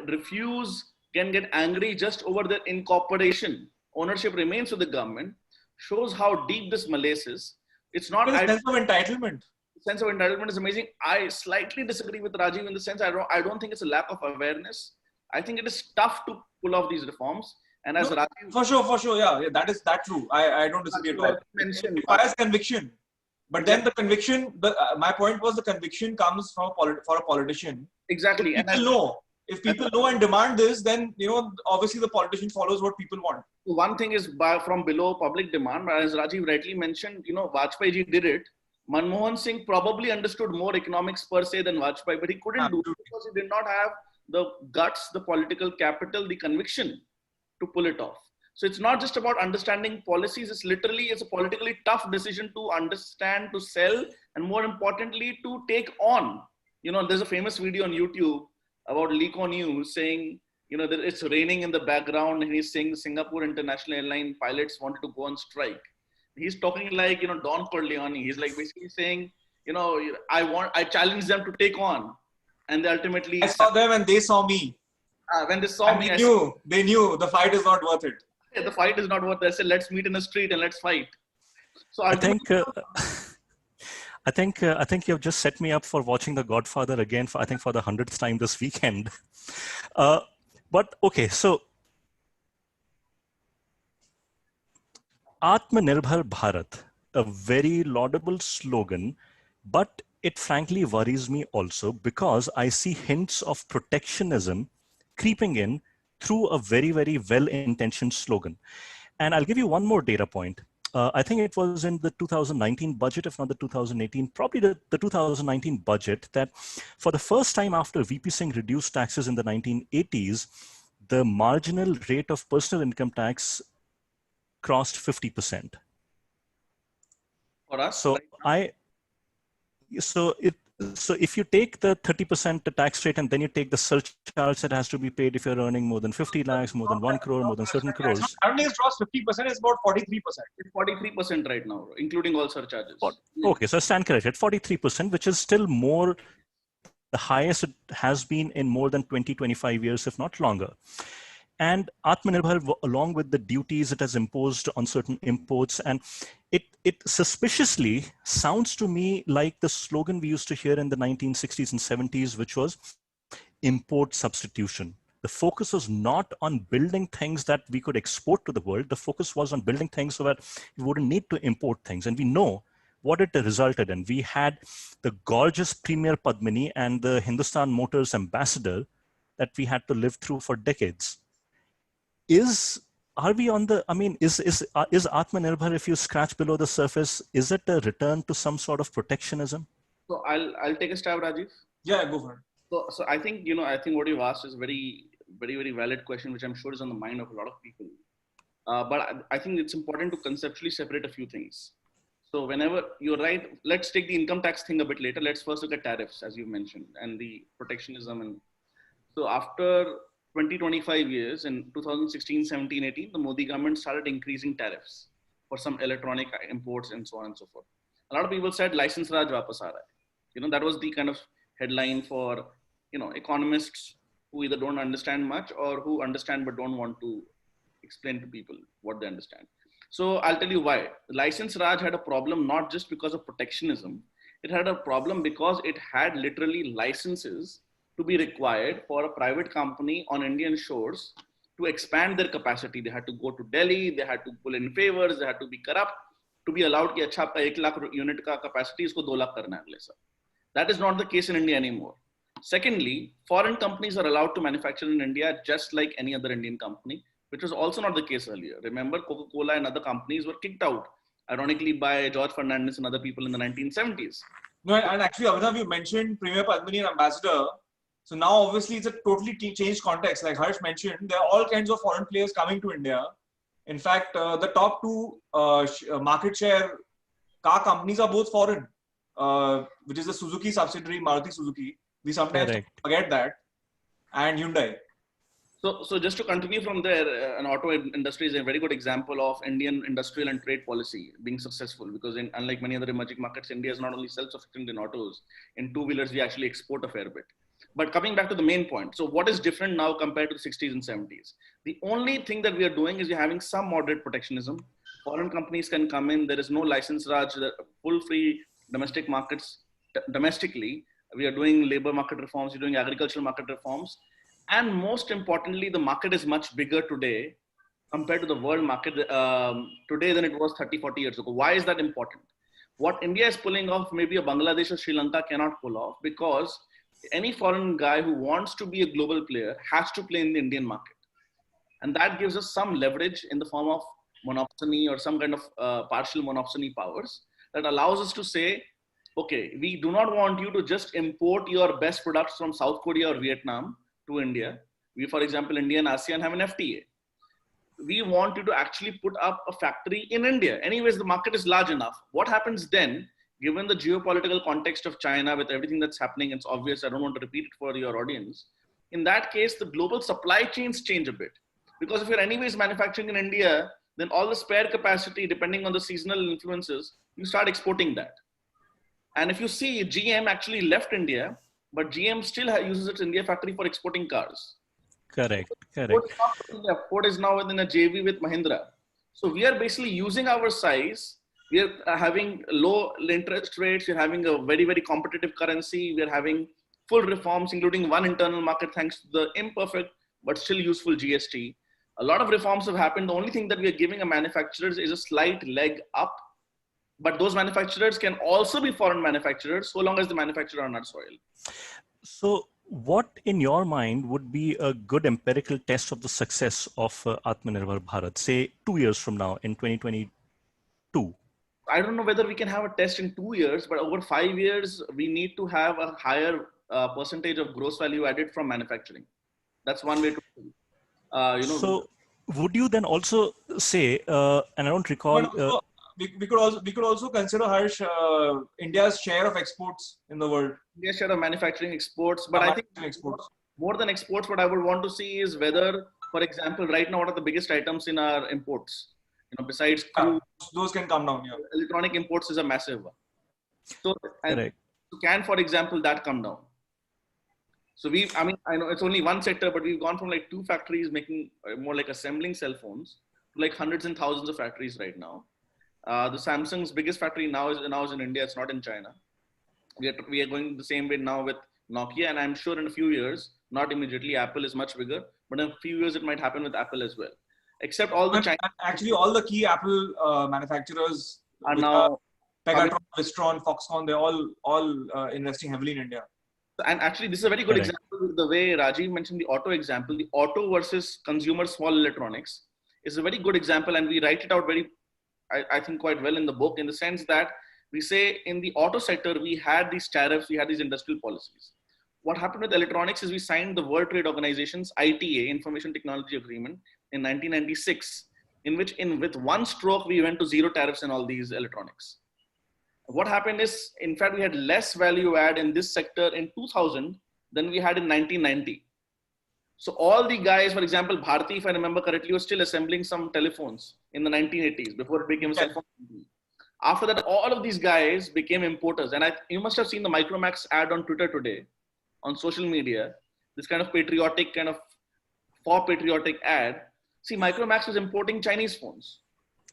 get angry just over the incorporation. Ownership remains with the government, shows how deep this malaise is. It's not a sense of entitlement. Sense of entitlement is amazing. I slightly disagree with Rajiv in the sense I don't think it's a lack of awareness. I think it is tough to pull off these reforms. And as Rajiv, for sure, yeah, that's true. I don't disagree at all. It requires conviction, but then the conviction. My point was, the conviction comes for a politician. Exactly. If people know and demand this, then obviously the politician follows what people want. One thing is from below public demand, as Rajiv rightly mentioned. Vajpayee ji did it. Manmohan Singh probably understood more economics per se than Vajpayee, but he couldn't do it because he did not have the guts, the political capital, the conviction to pull it off. So it's not just about understanding policies. It's a politically tough decision to understand, to sell, and more importantly, to take on. There's a famous video on YouTube about Lee Kuan Yew saying, that it's raining in the background, and he's saying the Singapore International Airline pilots wanted to go on strike. He's talking like, Don Corleone. He's like basically saying, I challenged them to take on, and they ultimately, I saw them and they saw me. when they saw And me, they knew the fight is not worth it. the fight is not worth it. I said, let's meet in the street and let's fight. So I ultimately, think I think you've just set me up for watching The Godfather again for the 100th time this weekend. But okay, so Atmanirbhar Bharat, a very laudable slogan, but it frankly worries me also because I see hints of protectionism creeping in through a very, very well-intentioned slogan. And I'll give you one more data point. I think it was in the 2019 budget, if not the 2018, probably the 2019 budget, that for the first time after VP Singh reduced taxes in the 1980s, the marginal rate of personal income tax crossed 50%. for us, So so if you take the 30% tax rate and then you take the surcharge that has to be paid if you're earning more than 50 lakhs, more than 1 crore, more than certain crores. I don't think it's crossed 50%, it's about 43%. it's 43% right now, including all surcharges. Okay, so I stand corrected, 43%, which is still more, the highest it has been in more than 20, 25 years, if not longer. And Atmanirbhar, along with the duties it has imposed on certain imports, and it suspiciously sounds to me like the slogan we used to hear in the 1960s and 70s, which was import substitution. The focus was not on building things that we could export to the world. The focus was on building things so that we wouldn't need to import things. And we know what it resulted in. We had the gorgeous Premier Padmini and the Hindustan Motors ambassador that we had to live through for decades. Are we on the, I mean, is Atmanirbhar, if you scratch below the surface, is it a return to some sort of protectionism? So I'll take a stab, Rajiv. Yeah, go for it. So I think, I think what you've asked is a very, very, very valid question, which I'm sure is on the mind of a lot of people. But I think it's important to conceptually separate a few things. So whenever you're right, let's take the income tax thing a bit later. Let's first look at tariffs, as you mentioned, and the protectionism. And so after 20-25 years, in 2016, 17, 18, the Modi government started increasing tariffs for some electronic imports and so on and so forth. A lot of people said license Raj wapas aa raha hai. That was the kind of headline for, economists who either don't understand much or who understand but don't want to explain to people what they understand. So I'll tell you why. License Raj had a problem not just because of protectionism. It had a problem because it had literally licenses to be required for a private company on Indian shores to expand their capacity. They had to go to Delhi, they had to pull in favors, they had to be corrupt to be allowed कि अच्छा आपका 1 lakh unit का capacity इसको 2 lakh करना है अगले साल. That is not the case in India anymore. Secondly, foreign companies are allowed to manufacture in India just like any other Indian company, which was also not the case earlier. Remember, Coca-Cola and other companies were kicked out, ironically, by George Fernandez and other people in the 1970s. No, and actually, Abhinav, you mentioned Premier Padmini and ambassador. So now, obviously, it's a totally changed context. Like Harsh mentioned, there are all kinds of foreign players coming to India. In fact, the top two market share car companies are both foreign, which is the Suzuki subsidiary, Maruti Suzuki. We sometimes forget that. And Hyundai. So just to continue from there, an auto industry is a very good example of Indian industrial and trade policy being successful, because unlike many other emerging markets, India is not only self-sufficient in autos. In two-wheelers, we actually export a fair bit. But coming back to the main point, so what is different now compared to the 60s and 70s? The only thing that we are doing is we're having some moderate protectionism. Foreign companies can come in. There is no license Raj, full free domestic markets. Domestically, we are doing labor market reforms, we're doing agricultural market reforms. And most importantly, the market is much bigger today compared to the world market today than it was 30, 40 years ago. Why is that important? What India is pulling off, maybe a Bangladesh or Sri Lanka cannot pull off, because any foreign guy who wants to be a global player has to play in the Indian market. And that gives us some leverage in the form of monopsony or some kind of partial monopsony powers that allows us to say, okay, we do not want you to just import your best products from South Korea or Vietnam to India. We, for example, India and ASEAN have an FTA. We want you to actually put up a factory in India. Anyways, the market is large enough. What happens then, given the geopolitical context of China with everything that's happening? It's obvious, I don't want to repeat it for your audience. In that case, the global supply chains change a bit. Because if you're anyways manufacturing in India, then all the spare capacity, depending on the seasonal influences, you start exporting that. And if you see, GM actually left India, but GM still uses its India factory for exporting cars. Correct, Ford correct. is not from India. Ford is now within a JV with Mahindra. So we are basically using our size. We are having low interest rates. We're having a very, very competitive currency. We're having full reforms, including one internal market, thanks to the imperfect but still useful GST. A lot of reforms have happened. The only thing that we are giving a manufacturers is a slight leg up. But those manufacturers can also be foreign manufacturers so long as the manufacturer on our soil. So what in your mind would be a good empirical test of the success of Atmanirbhar Bharat, say 2 years from now in 2022? I don't know whether we can have a test in 2 years, but over 5 years, we need to have a higher percentage of gross value added from manufacturing. That's one way to, So would you then also say, and I don't recall... we could also consider, Harsh, India's share of exports in the world. India's share of manufacturing exports, but I think exports. More than exports, what I would want to see is whether, for example, right now, what are the biggest items in our imports? Besides crude, those can come down. Yeah. Electronic imports is a massive one. So, can, for example, that come down? So I know it's only one sector, but we've gone from like 2 factories making more like assembling cell phones to like hundreds and thousands of factories right now. The Samsung's biggest factory now is in India. It's not in China. We are going the same way now with Nokia, and I'm sure in a few years, not immediately, Apple is much bigger, but in a few years it might happen with Apple as well. Except all the China. Actually, all the key Apple manufacturers are now Pegatron, Wistron, Foxconn. They're all investing heavily in India. And actually, this is a very good example. The way Rajiv mentioned the auto example, the auto versus consumer small electronics is a very good example, and we write it out I think quite well in the book, in the sense that we say in the auto sector, we had these tariffs, we had these industrial policies. What happened with electronics is we signed the World Trade Organization's ITA, Information Technology Agreement, in 1996, in which with one stroke, we went to zero tariffs in all these electronics. What happened is, in fact, we had less value add in this sector in 2000 than we had in 1990. So all the guys, for example, Bharti, if I remember correctly, was still assembling some telephones in the 1980s before it became a cell phone. After that, all of these guys became importers. And you must have seen the Micromax ad on Twitter today, on social media, this kind of patriotic, for patriotic ad. See, Micromax was importing Chinese phones.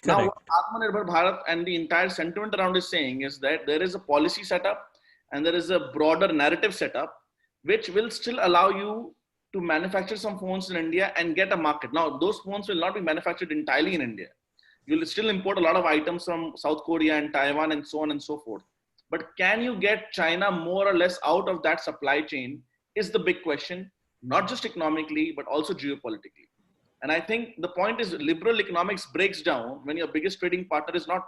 Correct. Now, what Atmanirbhar Bharat and the entire sentiment around is saying is that there is a policy setup and there is a broader narrative setup, which will still allow you to manufacture some phones in India and get a market. Now, those phones will not be manufactured entirely in India. You'll still import a lot of items from South Korea and Taiwan and so on and so forth. But can you get China more or less out of that supply chain is the big question, not just economically, but also geopolitically. And I think the point is liberal economics breaks down when your biggest trading partner is not,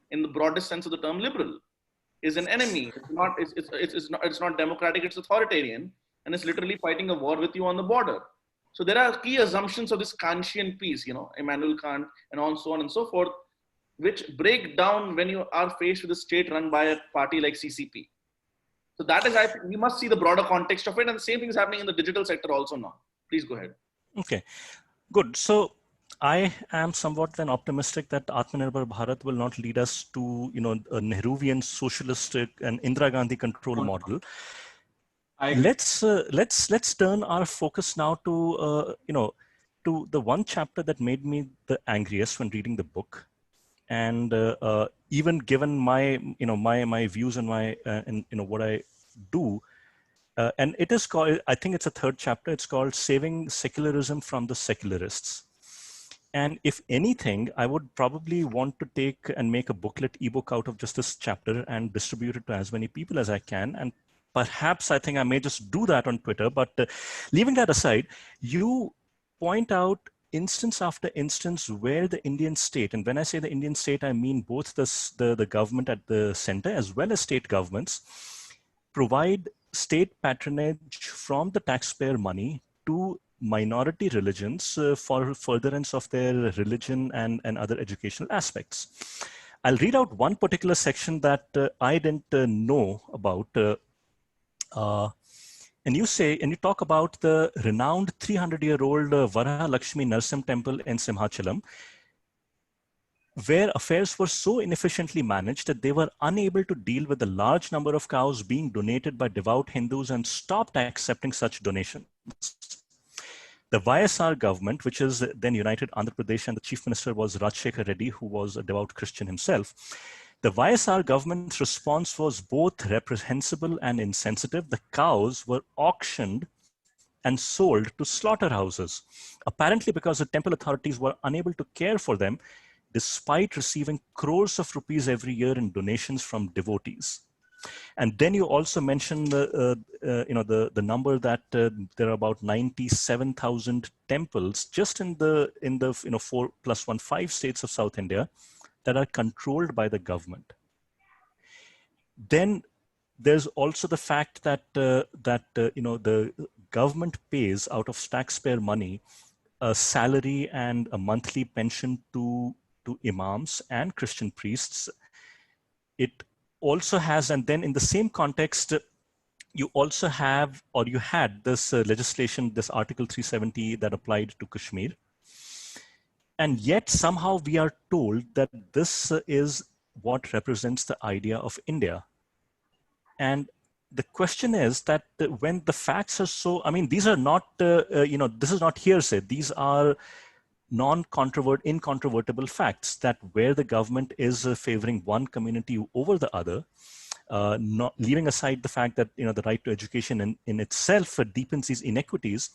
in the broadest sense of the term, liberal, is an enemy. It's not democratic, it's authoritarian, and it's literally fighting a war with you on the border. So there are key assumptions of this Kantian piece, Immanuel Kant and so on and so forth, which break down when you are faced with a state run by a party like CCP. So that is, I think we must see the broader context of it. And the same thing is happening in the digital sector also now. Please go ahead. Okay, good. So I am somewhat then optimistic that Atmanirbhar Bharat will not lead us to, a Nehruvian socialistic and Indira Gandhi control model. Let's turn our focus now to to the one chapter that made me the angriest when reading the book, and even given my my views and my what I do, and it is called, I think it's a 3rd chapter. It's called Saving Secularism from the Secularists. And if anything, I would probably want to take and make a booklet ebook out of just this chapter and distribute it to as many people as I can. And perhaps I think I may just do that on Twitter, but leaving that aside, you point out instance after instance where the Indian state, and when I say the Indian state, I mean both the government at the center as well as state governments, provide state patronage from the taxpayer money to minority religions for furtherance of their religion and other educational aspects. I'll read out one particular section that I didn't know about. And you talk about the renowned 300-year-old Varaha Lakshmi Narsim temple in Simhachalam, where affairs were so inefficiently managed that they were unable to deal with the large number of cows being donated by devout Hindus and stopped accepting such donations. The YSR government, which is then United Andhra Pradesh, and the chief minister was Rajshekhar Reddy, who was a devout Christian himself. The YSR government's response was both reprehensible and insensitive. The cows were auctioned and sold to slaughterhouses, apparently because the temple authorities were unable to care for them, despite receiving crores of rupees every year in donations from devotees. And then you also mentioned the number that there are about 97,000 temples just in the 4+1 5 states of South India that are controlled by the government. Then there's also the fact that the government pays out of taxpayer money a salary and a monthly pension to imams and Christian priests. It also has, and then in the same context, you also have, or you had this legislation, this Article 370 that applied to Kashmir. And yet somehow we are told that this is what represents the idea of India. And the question is that when the facts are so, I mean, these are not, this is not hearsay. These are incontrovertible facts that where the government is favoring one community over the other, not leaving aside the fact that the right to education in itself deepens these inequities.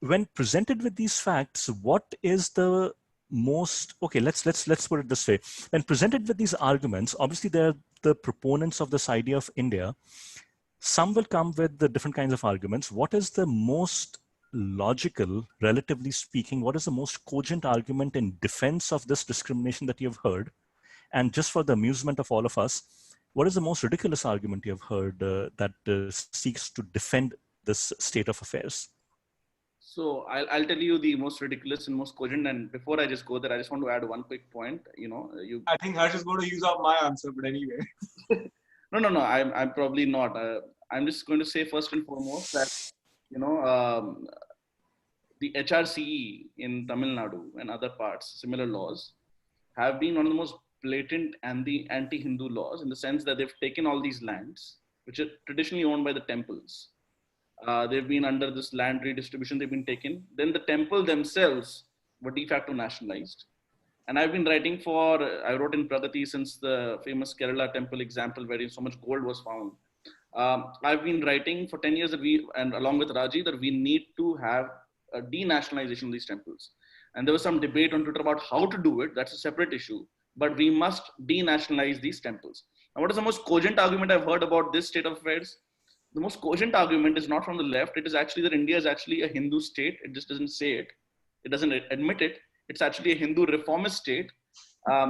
When presented with these facts, what is the most, okay, let's put it this way. When presented with these arguments, obviously they're the proponents of this idea of India. Some will come with the different kinds of arguments. What is the most logical, relatively speaking, what is the most cogent argument in defense of this discrimination that you've heard? And just for the amusement of all of us, what is the most ridiculous argument you have heard that seeks to defend this state of affairs? So I'll tell you the most ridiculous and most cogent. And before I just go there, I just want to add one quick point. I think Harsh is going to use up my answer, but anyway. No. I'm probably not. I'm just going to say first and foremost that the HRCE in Tamil Nadu and other parts, similar laws, have been one of the most blatant and the anti-Hindu laws in the sense that they've taken all these lands, which are traditionally owned by the temples. They've been under this land redistribution, they've been taken. Then the temple themselves were de facto nationalized. And I've been writing I wrote in Pragati since the famous Kerala temple example where so much gold was found. I've been writing for 10 years and along with Rajiv, that we need to have a denationalization of these temples. And there was some debate on Twitter about how to do it. That's a separate issue. But we must denationalize these temples. Now, what is the most cogent argument I've heard about this state of affairs? The most cogent argument is not from the left. It is actually that India is actually a Hindu state. It just doesn't say it. It doesn't admit it. It's actually a Hindu reformist state,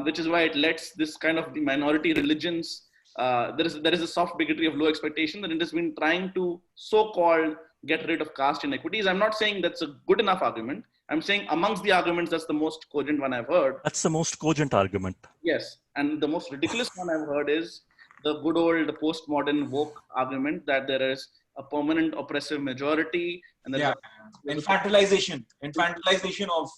which is why it lets this kind of the minority religions. There is a soft bigotry of low expectation that it has been trying to so-called get rid of caste inequities. I'm not saying that's a good enough argument. I'm saying amongst the arguments, that's the most cogent one I've heard. That's the most cogent argument. Yes. And the most ridiculous one I've heard is the good old postmodern woke argument that there is a permanent oppressive majority. And infantilization of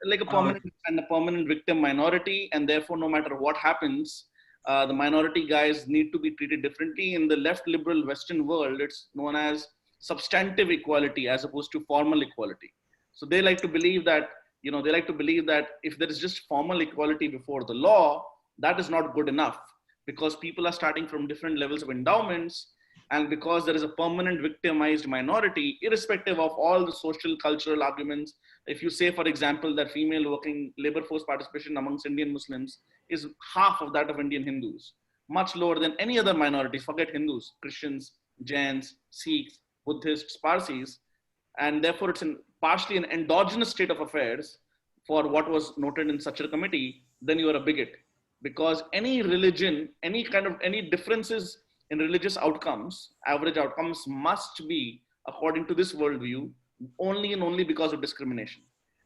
like a permanent victim minority. And therefore, no matter what happens, the minority guys need to be treated differently. In the left liberal Western world, it's known as substantive equality as opposed to formal equality. So they like to believe that, if there is just formal equality before the law, that is not good enough because people are starting from different levels of endowments. And because there is a permanent victimized minority, irrespective of all the social, cultural arguments, if you say, for example, that female working labor force participation amongst Indian Muslims is half of that of Indian Hindus, much lower than any other minority, forget Hindus, Christians, Jains, Sikhs, Buddhists, Parsis, and therefore it's partially an endogenous state of affairs for what was noted in such a committee, then you are a bigot. Because any religion, any differences in religious outcomes, average outcomes must be, according to this worldview, only and only because of discrimination.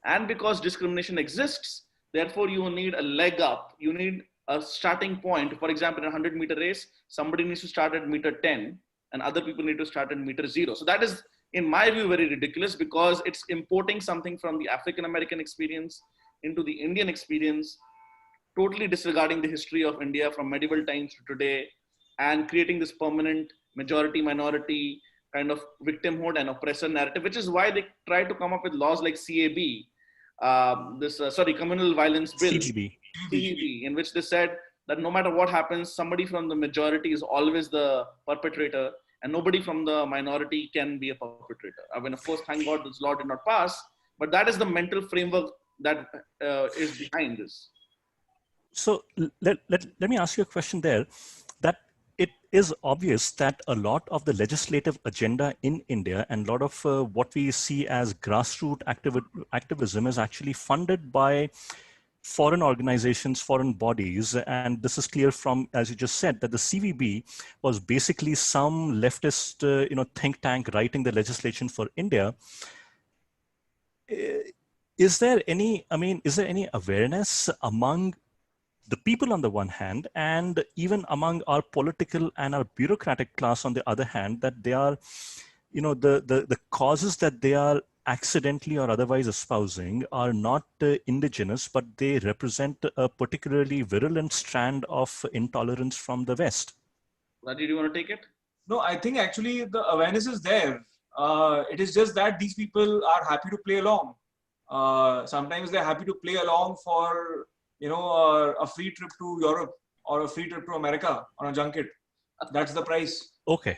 And because discrimination exists, therefore you need a leg up. You need a starting point. For example, in a 100-meter race, somebody needs to start at meter 10 and other people need to start at meter 0. So that is, in my view, very ridiculous because it's importing something from the African-American experience into the Indian experience totally disregarding the history of India from medieval times to today and creating this permanent majority minority kind of victimhood and oppressor narrative, which is why they try to come up with laws like CAB, Communal Violence Bill, CGB. CEB, in which they said that no matter what happens, somebody from the majority is always the perpetrator and nobody from the minority can be a perpetrator. I mean, of course, thank God this law did not pass, but that is the mental framework that is behind this. So let me ask you a question there, that it is obvious that a lot of the legislative agenda in India and a lot of what we see as grassroots activism is actually funded by foreign organizations, foreign bodies. And this is clear from, as you just said, that the CVB was basically some leftist think tank writing the legislation for India. Is there any awareness among the people on the one hand, and even among our political and our bureaucratic class on the other hand, that they are, the causes that they are accidentally or otherwise espousing are not indigenous, but they represent a particularly virulent strand of intolerance from the West? Rajiv, do you want to take it? No, I think actually the awareness is there. It is just that these people are happy to play along. Sometimes they're happy to play along for a free trip to Europe or a free trip to America on a junket. That's the price. Okay,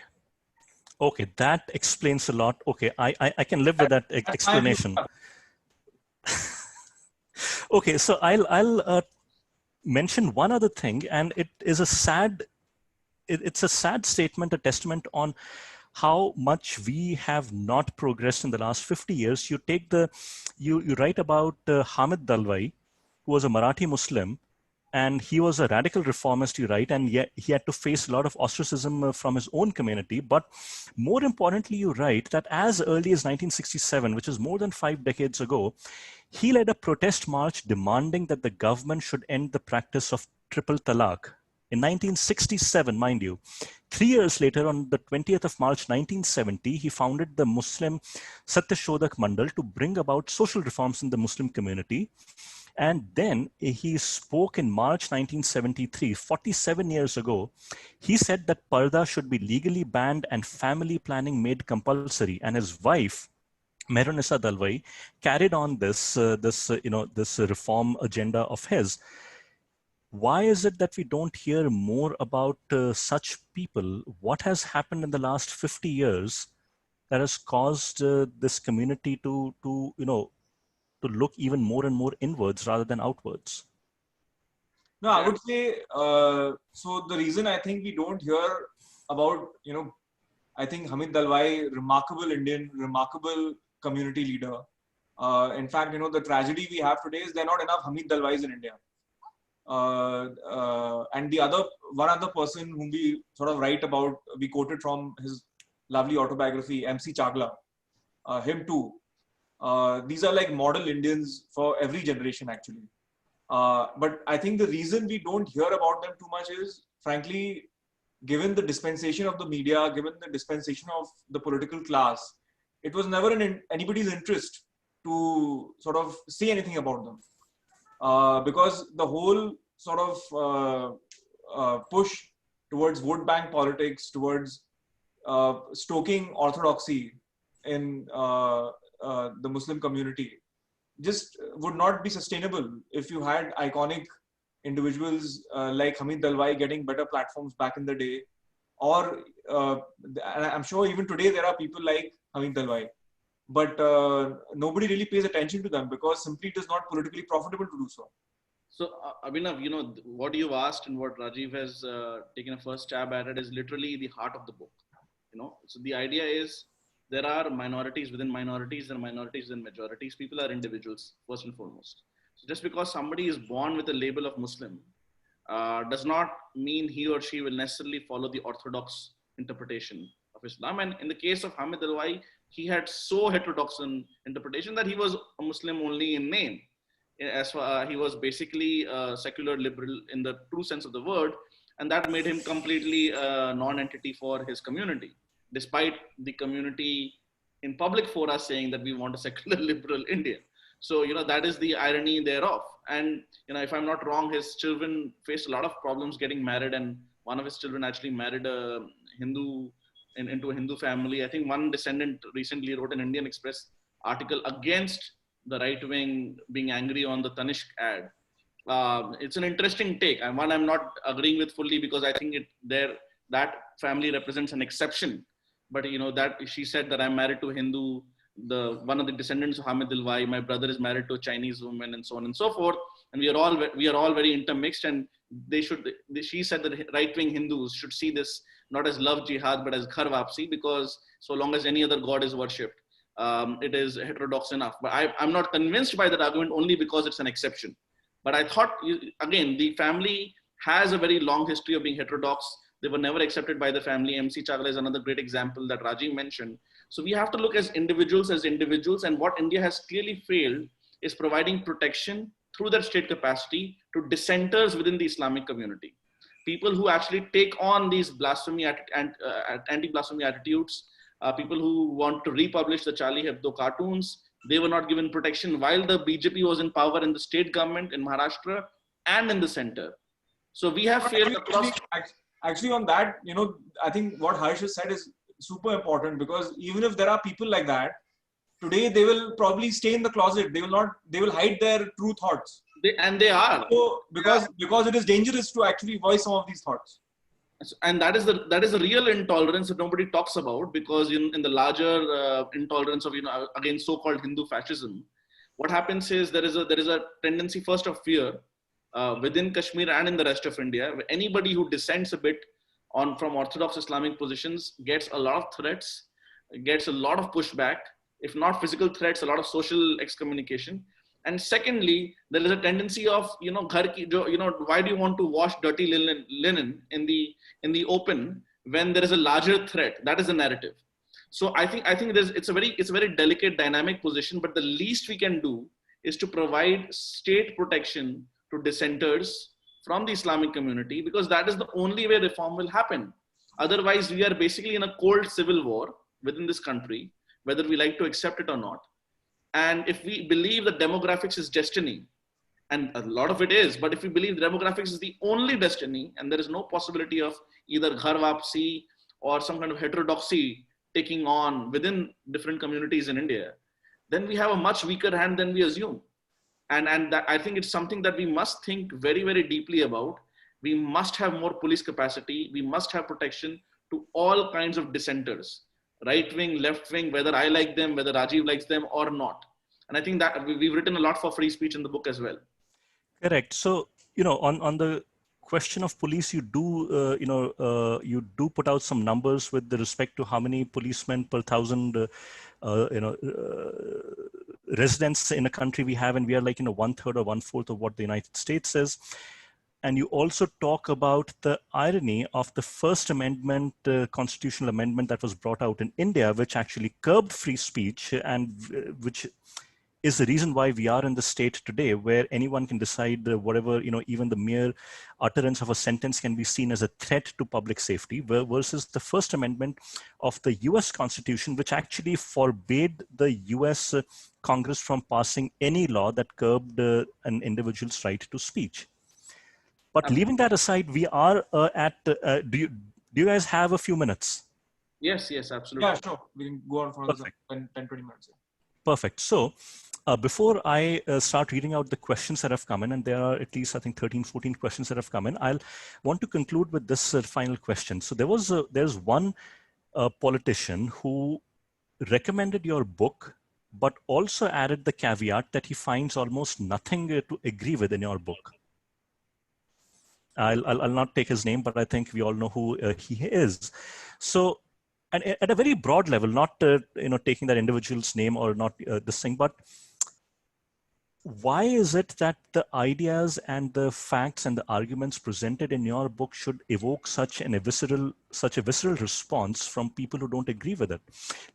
that explains a lot. Okay, I can live with that explanation. Okay, so I'll mention one other thing, and it is it's a sad statement, a testament on how much we have not progressed in the last 50 years. You write about Hamid Dalwai, who was a Marathi Muslim, and he was a radical reformist, you write, and yet he had to face a lot of ostracism from his own community. But more importantly, you write that as early as 1967, which is more than 5 decades ago, he led a protest march demanding that the government should end the practice of triple talaq. In 1967, mind you. 3 years later, on the 20th of March 1970, he founded the Muslim Satyashodak Mandal to bring about social reforms in the Muslim community. And then he spoke in March 1973, 47 years ago. He said that parda should be legally banned and family planning made compulsory. And his wife, Mehrunissa Dalwai, carried on this reform agenda of his. Why is it that we don't hear more about such people? What has happened in the last 50 years that has caused this community to look even more and more inwards rather than outwards? No, I would say, so the reason I think we don't hear about, I think Hamid Dalwai, remarkable Indian, remarkable community leader. In fact, the tragedy we have today is there are not enough Hamid Dalwais in India. And one other person whom we sort of write about, we quoted from his lovely autobiography, MC Chagla, him too. These are like model Indians for every generation, actually. But I think the reason we don't hear about them too much is, frankly, given the dispensation of the media, given the dispensation of the political class, it was never in anybody's interest to sort of say anything about them. Because the whole sort of push towards vote bank politics, towards stoking orthodoxy in the Muslim community, just would not be sustainable if you had iconic individuals like Hamid Dalwai getting better platforms back in the day. Or, and I'm sure even today there are people like Hamid Dalwai. But nobody really pays attention to them because simply it is not politically profitable to do so. So, Abhinav, what you've asked and what Rajiv has taken a first stab at it is literally the heart of the book. So the idea is there are minorities within minorities and minorities within majorities. People are individuals, first and foremost. So just because somebody is born with a label of Muslim does not mean he or she will necessarily follow the orthodox interpretation of Islam. And in the case of Hamid Dalwai, he had so heterodox an interpretation that he was a Muslim only in name. As far he was basically a secular liberal in the true sense of the word, and that made him completely a non-entity for his community, despite the community in public fora saying that we want a secular liberal India. So, that is the irony thereof. And, if I'm not wrong, his children faced a lot of problems getting married, and one of his children actually married a Hindu into a Hindu family. I think one descendant recently wrote an Indian Express article against the right wing being angry on the Tanishq ad. It's an interesting take, and one I'm not agreeing with fully, because I think that family represents an exception. But that she said that I'm married to a Hindu, one of the descendants of Hamid Alwai, my brother is married to a Chinese woman, and so on and so forth, and we are all very intermixed. And she said that right-wing Hindus should see this not as love jihad but as ghar wapsi, because so long as any other god is worshipped, it is heterodox enough. But I'm not convinced by that argument, only because it's an exception. But I thought, again, the family has a very long history of being heterodox. They were never accepted by the family. MC Chagla is another great example that Rajiv mentioned. So we have to look as individuals, and what India has clearly failed is providing protection through that state capacity to dissenters within the Islamic community. People who actually take on these anti-blasphemy attitudes, people who want to republish the Charlie Hebdo cartoons, they were not given protection while the BJP was in power in the state government in Maharashtra and in the center. So we have failed across. Actually, on that, I think what Harsh has said is super important, because even if there are people like that, today they will probably stay in the closet. They will hide their true thoughts. They are. So, because it is dangerous to actually voice some of these thoughts. And that is the real intolerance that nobody talks about, because in the larger intolerance of against so-called Hindu fascism, what happens is there is a tendency first of fear within Kashmir and in the rest of India. Anybody who dissents a bit from orthodox Islamic positions gets a lot of threats, gets a lot of pushback, if not physical threats, a lot of social excommunication. And secondly, there is a tendency of, why do you want to wash dirty linen in the open when there is a larger threat? That is the narrative. So I think it's a very delicate dynamic position, but the least we can do is to provide state protection to dissenters from the Islamic community, because that is the only way reform will happen. Otherwise, we are basically in a cold civil war within this country, whether we like to accept it or not. And if we believe that demographics is destiny, and a lot of it is, but if we believe demographics is the only destiny, and there is no possibility of either ghar wapsi or some kind of heterodoxy taking on within different communities in India, then we have a much weaker hand than we assume. And that, I think it's something that we must think very, very deeply about. We must have more police capacity. We must have protection to all kinds of dissenters, right wing, left wing, whether I like them, whether Rajiv likes them or not. And I think that we've written a lot for free speech in the book as well. Correct. So, on the question of police, you do put out some numbers with respect to how many policemen per thousand, residents in a country we have, and we are like 1/3 or 1/4 of what the United States is. And you also talk about the irony of the First Amendment, constitutional amendment that was brought out in India, which actually curbed free speech, and which is the reason why we are in the state today, where anyone can decide whatever, even the mere utterance of a sentence can be seen as a threat to public safety, versus the First Amendment of the US Constitution, which actually forbade the US Congress from passing any law that curbed an individual's right to speech. But leaving that aside, we are do you guys have a few minutes? Yes, absolutely. Yeah, sure. We can go on for 10, 20 minutes. Perfect. So before I start reading out the questions that have come in, and there are at least, I think, 13, 14 questions that have come in, I'll want to conclude with this final question. So there's one politician who recommended your book, but also added the caveat that he finds almost nothing to agree with in your book. I'll not take his name, but I think we all know who he is. So, and at a very broad level, not taking that individual's name or not this thing, but why is it that the ideas and the facts and the arguments presented in your book should evoke such a visceral response from people who don't agree with it?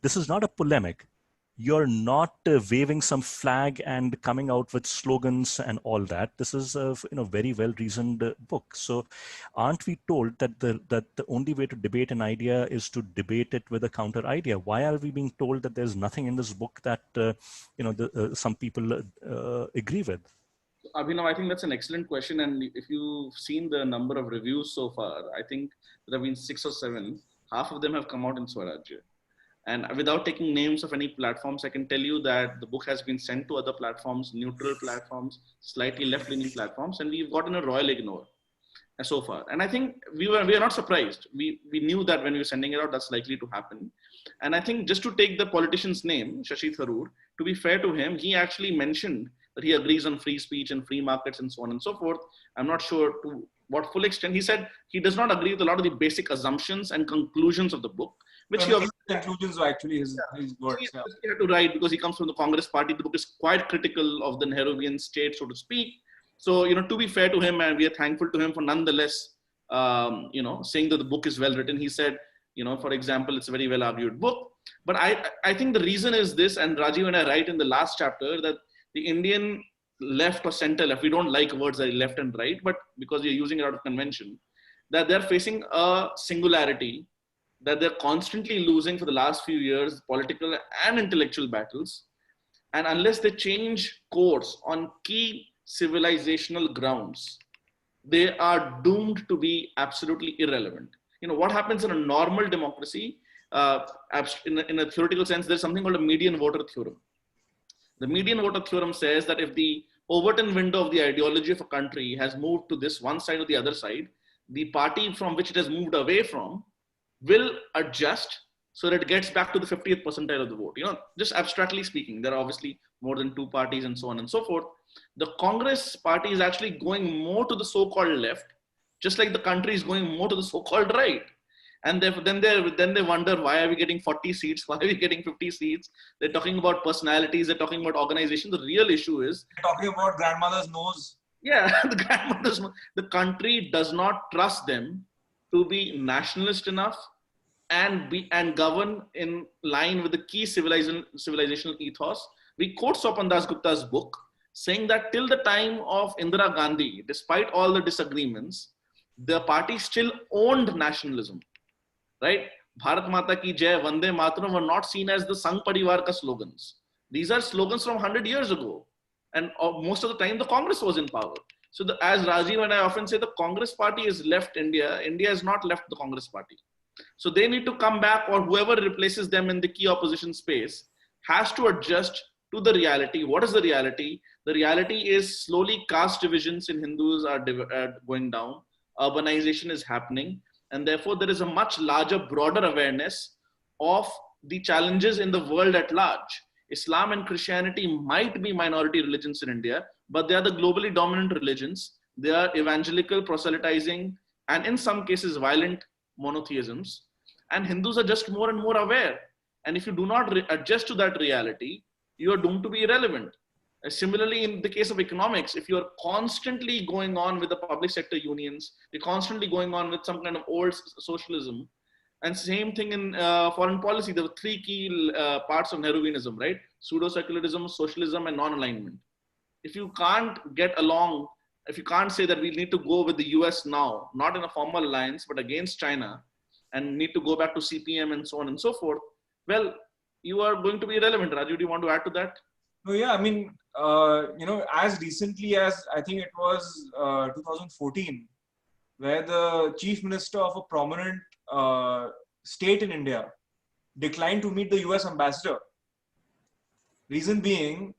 This is not a polemic. you're not waving some flag and coming out with slogans and all that. This is a very well reasoned book. So aren't we told that the only way to debate an idea is to debate it with a counter idea? Why are we being told that there's nothing in this book that some people agree with? Abhinav, I think that's an excellent question. And if you've seen the number of reviews so far, I think there have been 6 or 7. Half of them have come out in Swarajya. And without taking names of any platforms, I can tell you that the book has been sent to other platforms, neutral platforms, slightly left-leaning platforms, and we've gotten a royal ignore so far. And I think we are not surprised. We knew that when we were sending it out, that's likely to happen. And I think just to take the politician's name, Shashi Tharoor, to be fair to him, he actually mentioned that he agrees on free speech and free markets and so on and so forth. I'm not sure to what full extent. He said he does not agree with a lot of the basic assumptions and conclusions of the book, which his conclusions were actually his words. He had to write because he comes from the Congress party. The book is quite critical of the Nehruvian state, so to speak. So, to be fair to him, and we are thankful to him for nonetheless, saying that the book is well written. He said, for example, it's a very well argued book. But I think the reason is this, and Rajiv and I write in the last chapter that the Indian left or center left, we don't like words like left and right, but because we're using it out of convention, that they're facing a singularity, that they're constantly losing for the last few years, political and intellectual battles. And unless they change course on key civilizational grounds, they are doomed to be absolutely irrelevant. What happens in a normal democracy, in a theoretical sense, there's something called a median voter theorem. The median voter theorem says that if the Overton window of the ideology of a country has moved to this one side or the other side, the party from which it has moved away from will adjust so that it gets back to the 50th percentile of the vote. Just abstractly speaking, there are obviously more than 2 parties and so on and so forth. The Congress party is actually going more to the so-called left, just like the country is going more to the so-called right. And then they wonder, why are we getting 40 seats? Why are we getting 50 seats? They're talking about personalities. They're talking about organization. The real issue is... They're talking about grandmother's nose. Yeah, the grandmother's nose. The country does not trust them to be nationalist enough and govern in line with the key civilizational ethos. We quote Swapan Das Gupta's book, saying that till the time of Indira Gandhi, despite all the disagreements, the party still owned nationalism. Right? Bharat Mata Ki Jai, Vande Mataram were not seen as the Sangh Parivar ka slogans. These are slogans from 100 years ago. And most of the time, the Congress was in power. So as Rajiv and I often say, the Congress party has left India. India has not left the Congress party. So they need to come back, or whoever replaces them in the key opposition space has to adjust to the reality. What is the reality? The reality is slowly caste divisions in Hindus are going down. Urbanization is happening. And therefore, there is a much larger, broader awareness of the challenges in the world at large. Islam and Christianity might be minority religions in India, but they are the globally dominant religions. They are evangelical, proselytizing, and in some cases, violent monotheisms. And Hindus are just more and more aware. And if you do not adjust to that reality, you are doomed to be irrelevant. Similarly, in the case of economics, if you're constantly going on with the public sector unions, you're constantly going on with some kind of old socialism, and same thing in foreign policy. There were 3 key parts of Nehruvianism, right? Pseudo-secularism, socialism, and non-alignment. If you can't get along, if you can't say that we need to go with the US now, not in a formal alliance, but against China, and need to go back to CPM and so on and so forth, well, you are going to be irrelevant. Raju, do you want to add to that? No, yeah, I mean, as recently as I think it was 2014, where the chief minister of a prominent state in India declined to meet the US ambassador. Reason being,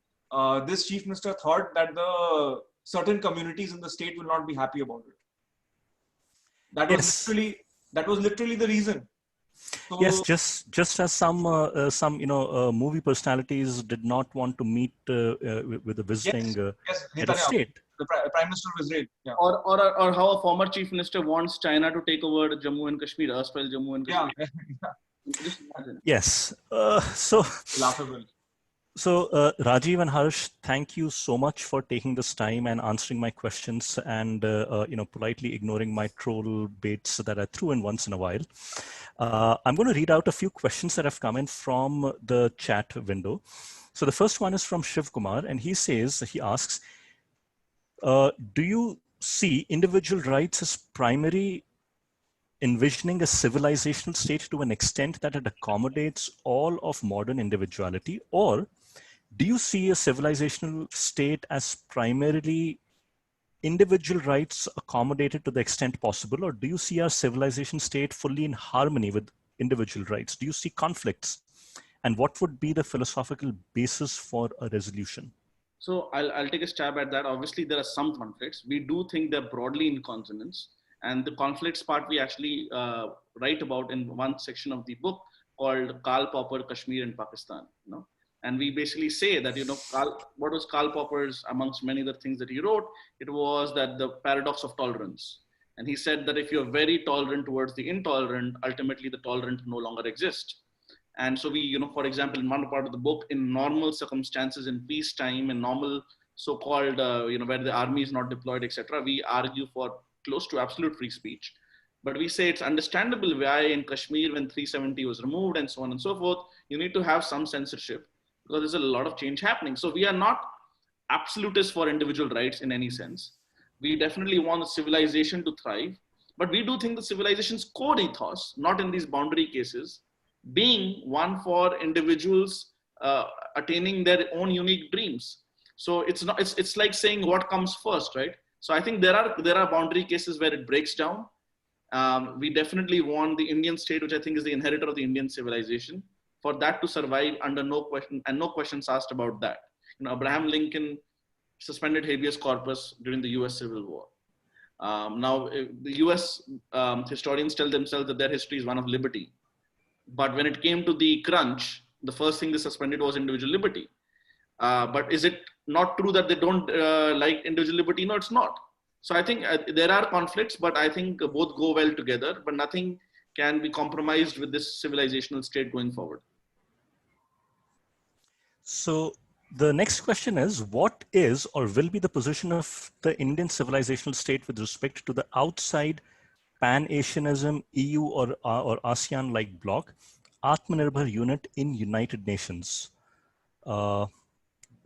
this chief minister thought that the certain communities in the state will not be happy about it. That was literally the reason. So, yes, just as some movie personalities did not want to meet with a visiting head of state. The Prime Minister of Israel. Yeah. Or how a former chief minister wants China to take over Jammu and Kashmir, erstwhile Jammu and Kashmir. Yeah. Just imagine. Yes. So laughable. So, Rajiv and Harsh, thank you so much for taking this time and answering my questions and politely ignoring my troll baits that I threw in once in a while. I'm going to read out a few questions that have come in from the chat window. So the first one is from Shiv Kumar, and he asks, do you see individual rights as primary envisioning a civilizational state to an extent that it accommodates all of modern individuality, or do you see a civilizational state as primarily individual rights accommodated to the extent possible, or do you see our civilization state fully in harmony with individual rights? Do you see conflicts? And what would be the philosophical basis for a resolution? So I'll take a stab at that. Obviously, there are some conflicts. We do think they're broadly in consonance. And the conflicts part we actually write about in one section of the book called Karl Popper, Kashmir and Pakistan. And we basically say that, what was Karl Popper's, amongst many other things that he wrote, it was that the paradox of tolerance. And he said that if you're very tolerant towards the intolerant, ultimately the tolerant no longer exists. And so we, for example, in one part of the book, in normal circumstances, in peacetime, in normal so-called, where the army is not deployed, etc., we argue for close to absolute free speech. But we say it's understandable why in Kashmir, when 370 was removed and so on and so forth, you need to have some censorship because there's a lot of change happening. So we are not absolutists for individual rights in any sense. We definitely want the civilization to thrive, but we do think the civilization's core ethos, not in these boundary cases, being one for individuals attaining their own unique dreams. So it's like saying what comes first, right? So I think there are boundary cases where it breaks down. We definitely want the Indian state, which I think is the inheritor of the Indian civilization, for that to survive under no question and no questions asked about that. Abraham Lincoln suspended habeas corpus during the US Civil War. Now, the US historians tell themselves that their history is one of liberty. But when it came to the crunch, the first thing they suspended was individual liberty. But is it not true that they don't like individual liberty? No, it's not. So I think there are conflicts, but I think both go well together, but nothing can be compromised with this civilizational state going forward. So the next question is, what is or will be the position of the Indian civilizational state with respect to the outside Pan-Asianism, EU or ASEAN-like bloc, Atmanirbhar unit in United Nations? Rajeev,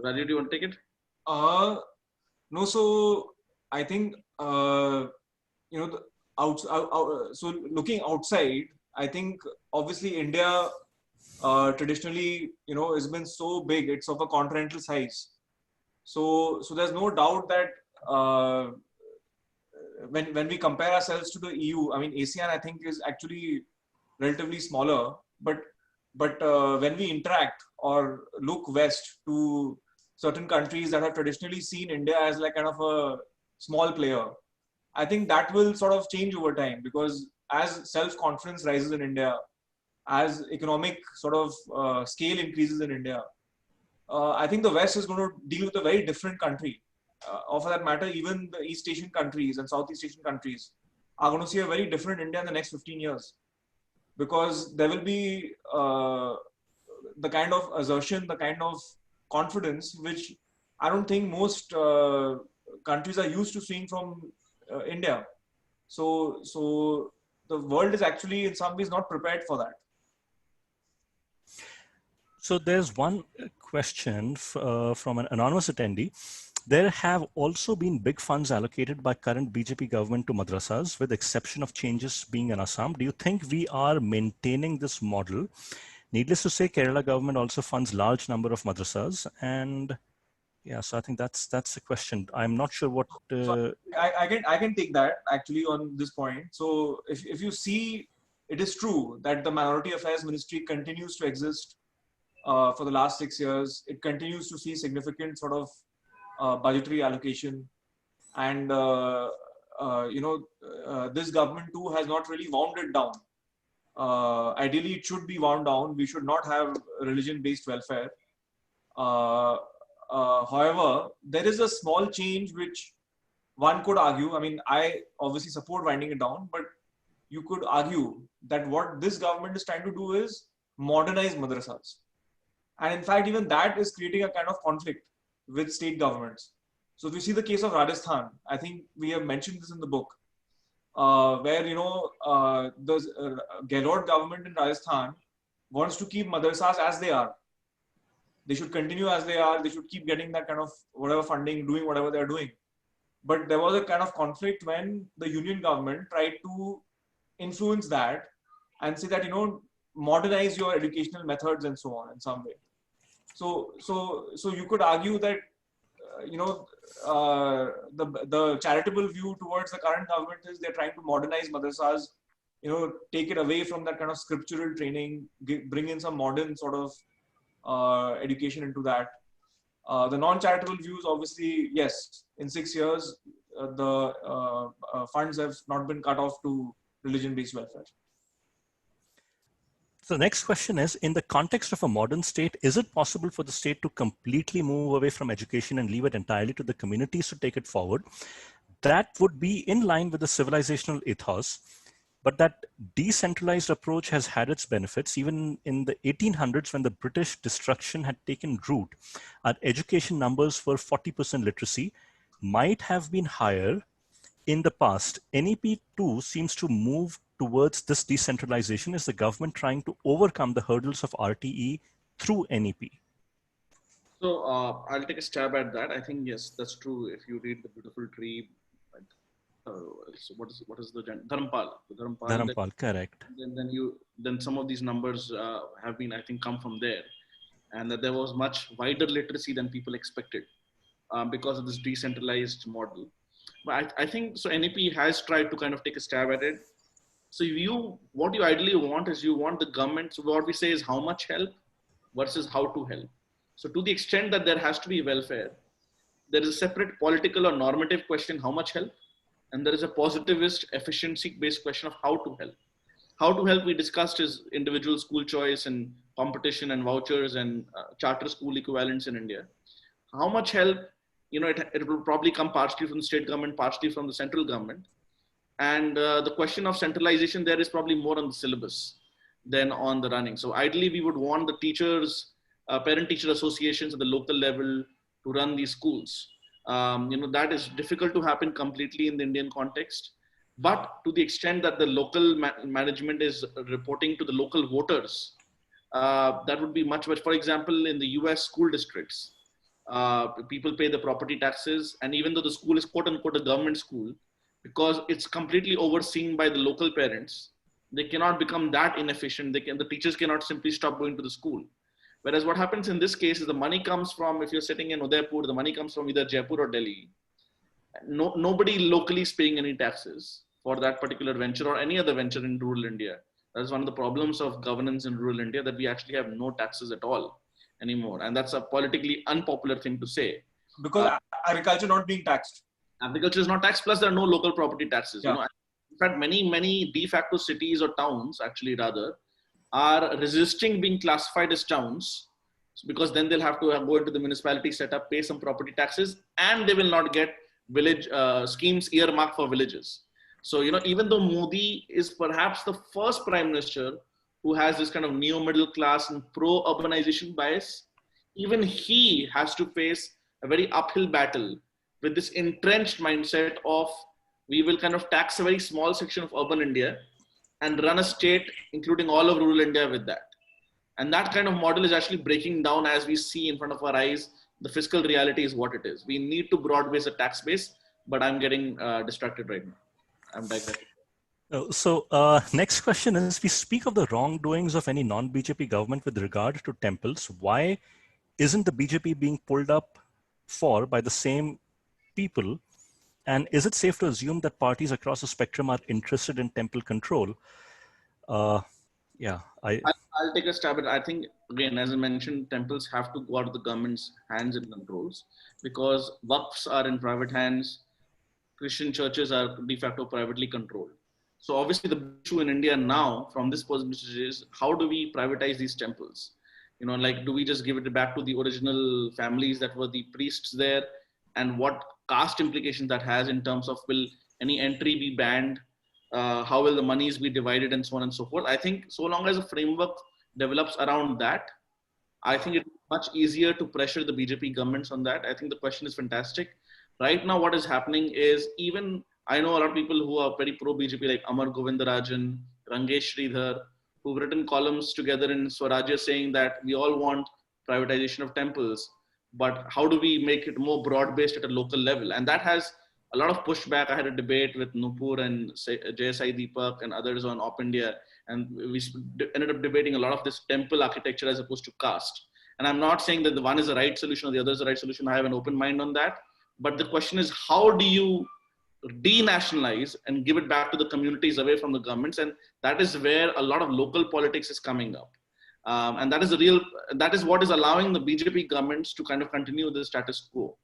do you want to take it? No, so I think, so looking outside, I think obviously India traditionally, has been so big, it's of a continental size. So there's no doubt that when we compare ourselves to the EU, I mean, ASEAN, I think, is actually relatively smaller. But when we interact or look west to certain countries that have traditionally seen India as like kind of a small player, I think that will sort of change over time, because as self-confidence rises in India, as economic sort of scale increases in India, I think the West is going to deal with a very different country. Or for that matter, even the East Asian countries and Southeast Asian countries are going to see a very different India in the next 15 years. Because there will be the kind of assertion, the kind of confidence, which I don't think most countries are used to seeing from India. So the world is actually in some ways not prepared for that. So there's one question from an anonymous attendee. There have also been big funds allocated by current BJP government to madrasas, with exception of changes being in Assam. Do you think we are maintaining this model? Needless to say, Kerala government also funds large number of madrasas, and yeah, so I think that's the question. I'm not sure what. So I can take that actually on this point. So if you see, it is true that the Minority Affairs Ministry continues to exist for the last 6 years. It continues to see significant sort of budgetary allocation, and this government too has not really wound it down. Ideally, it should be wound down. We should not have religion-based welfare. However, there is a small change which one could argue. I mean, I obviously support winding it down, but you could argue that what this government is trying to do is modernize madrasas. And in fact, even that is creating a kind of conflict with state governments. So if you see the case of Rajasthan, I think we have mentioned this in the book, where the Gehlot government in Rajasthan wants to keep madrasas as they are. They should continue as they are. They should keep getting that kind of whatever funding, doing whatever they're doing. But there was a kind of conflict when the union government tried to influence that and say that, modernize your educational methods and so on in some way. So you could argue that, the charitable view towards the current government is they're trying to modernize madrasas, take it away from that kind of scriptural training, bring in some modern sort of education into that. The non-charitable views, obviously, yes, in 6 years, the funds have not been cut off to religion-based welfare. So the next question is, in the context of a modern state, is it possible for the state to completely move away from education and leave it entirely to the communities to take it forward? That would be in line with the civilizational ethos, but that decentralized approach has had its benefits. Even in the 1800s, when the British destruction had taken root, our education numbers for 40% literacy might have been higher in the past. NEP 2 seems to move towards this decentralization. Is the government trying to overcome the hurdles of RTE through NEP? So I'll take a stab at that. I think, yes, that's true. If you read The Beautiful Tree, so what is the Dharampal? Dharampal, correct. Then some of these numbers have been, I think, come from there, and that there was much wider literacy than people expected because of this decentralized model. But I think so. NEP has tried to kind of take a stab at it. So what you ideally want is you want the government. So what we say is how much help versus how to help. So to the extent that there has to be welfare, there is a separate political or normative question, how much help? And there is a positivist efficiency-based question of how to help. How to help we discussed is individual school choice and competition and vouchers and charter school equivalents in India. How much help? It will probably come partially from the state government, partially from the central government. And the question of centralization there is probably more on the syllabus than on the running. So ideally, we would want the teachers, parent-teacher associations at the local level to run these schools. That is difficult to happen completely in the Indian context. But to the extent that the local management is reporting to the local voters, that would be much better. For example, in the US school districts, people pay the property taxes. And even though the school is quote unquote a government school, because it's completely overseen by the local parents, they cannot become that inefficient. The teachers cannot simply stop going to the school. Whereas what happens in this case is the money comes from, if you're sitting in Udaipur, the money comes from either Jaipur or Delhi. Nobody locally is paying any taxes for that particular venture or any other venture in rural India. That's one of the problems of governance in rural India, that we actually have no taxes at all anymore. And that's a politically unpopular thing to say. Because agriculture not being taxed. Agriculture is not taxed, plus there are no local property taxes. Yeah. In fact, many de facto cities or towns, actually rather, are resisting being classified as towns, because then they'll have to go into the municipality, set up, pay some property taxes, and they will not get village schemes earmarked for villages. So, even though Modi is perhaps the first prime minister who has this kind of neo-middle class and pro-urbanization bias, even he has to face a very uphill battle with this entrenched mindset of we will kind of tax a very small section of urban India and run a state, including all of rural India, with that. And that kind of model is actually breaking down as we see in front of our eyes. The fiscal reality is what it is. We need to broad base a tax base, but I'm getting distracted right now. I'm digressing. So next question is, we speak of the wrongdoings of any non-BJP government with regard to temples. Why isn't the BJP being pulled up for by the same people? And is it safe to assume that parties across the spectrum are interested in temple control? I'll take a stab at it. I think, again, as I mentioned, temples have to go out of the government's hands and controls, because waqfs are in private hands. Christian churches are de facto privately controlled. So obviously the issue in India now from this position is, how do we privatize these temples? Do we just give it back to the original families that were the priests there? And what caste implications that has in terms of, will any entry be banned? How will the monies be divided, and so on and so forth? I think so long as a framework develops around that, I think it's much easier to pressure the BJP governments on that. I think the question is fantastic. Right now, what is happening is even I know a lot of people who are very pro BJP, like Amar Govindarajan, Rangesh Sridhar, who've written columns together in Swarajya saying that we all want privatization of temples, but how do we make it more broad based at a local level? And that has a lot of pushback. I had a debate with Nupur and JSI Deepak and others on Op India, and we ended up debating a lot of this temple architecture as opposed to caste. And I'm not saying that the one is the right solution or the other is the right solution. I have an open mind on that. But the question is, how do you denationalize and give it back to the communities away from the governments? And that is where a lot of local politics is coming up. And that is what is allowing the BJP governments to kind of continue the status quo.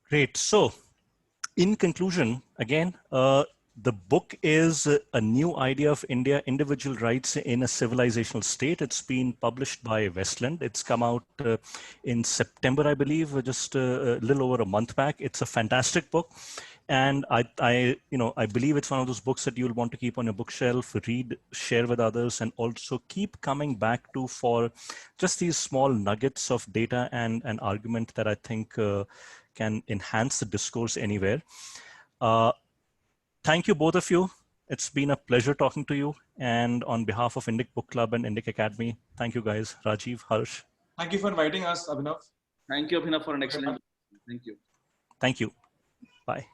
Great. So, in conclusion, again, the book is a new idea of India, individual rights in a civilizational state. It's been published by Westland. It's come out in September, I believe, just a little over a month back. It's a fantastic book. And I believe it's one of those books that you'll want to keep on your bookshelf, read, share with others, and also keep coming back to for just these small nuggets of data and an argument that I think can enhance the discourse anywhere. Thank you, both of you. It's been a pleasure talking to you. And on behalf of Indic Book Club and Indic Academy, thank you guys. Rajiv, Harsh. Thank you for inviting us, Abhinav. Thank you, Abhinav, for an excellent. Thank you. Thank you. Bye.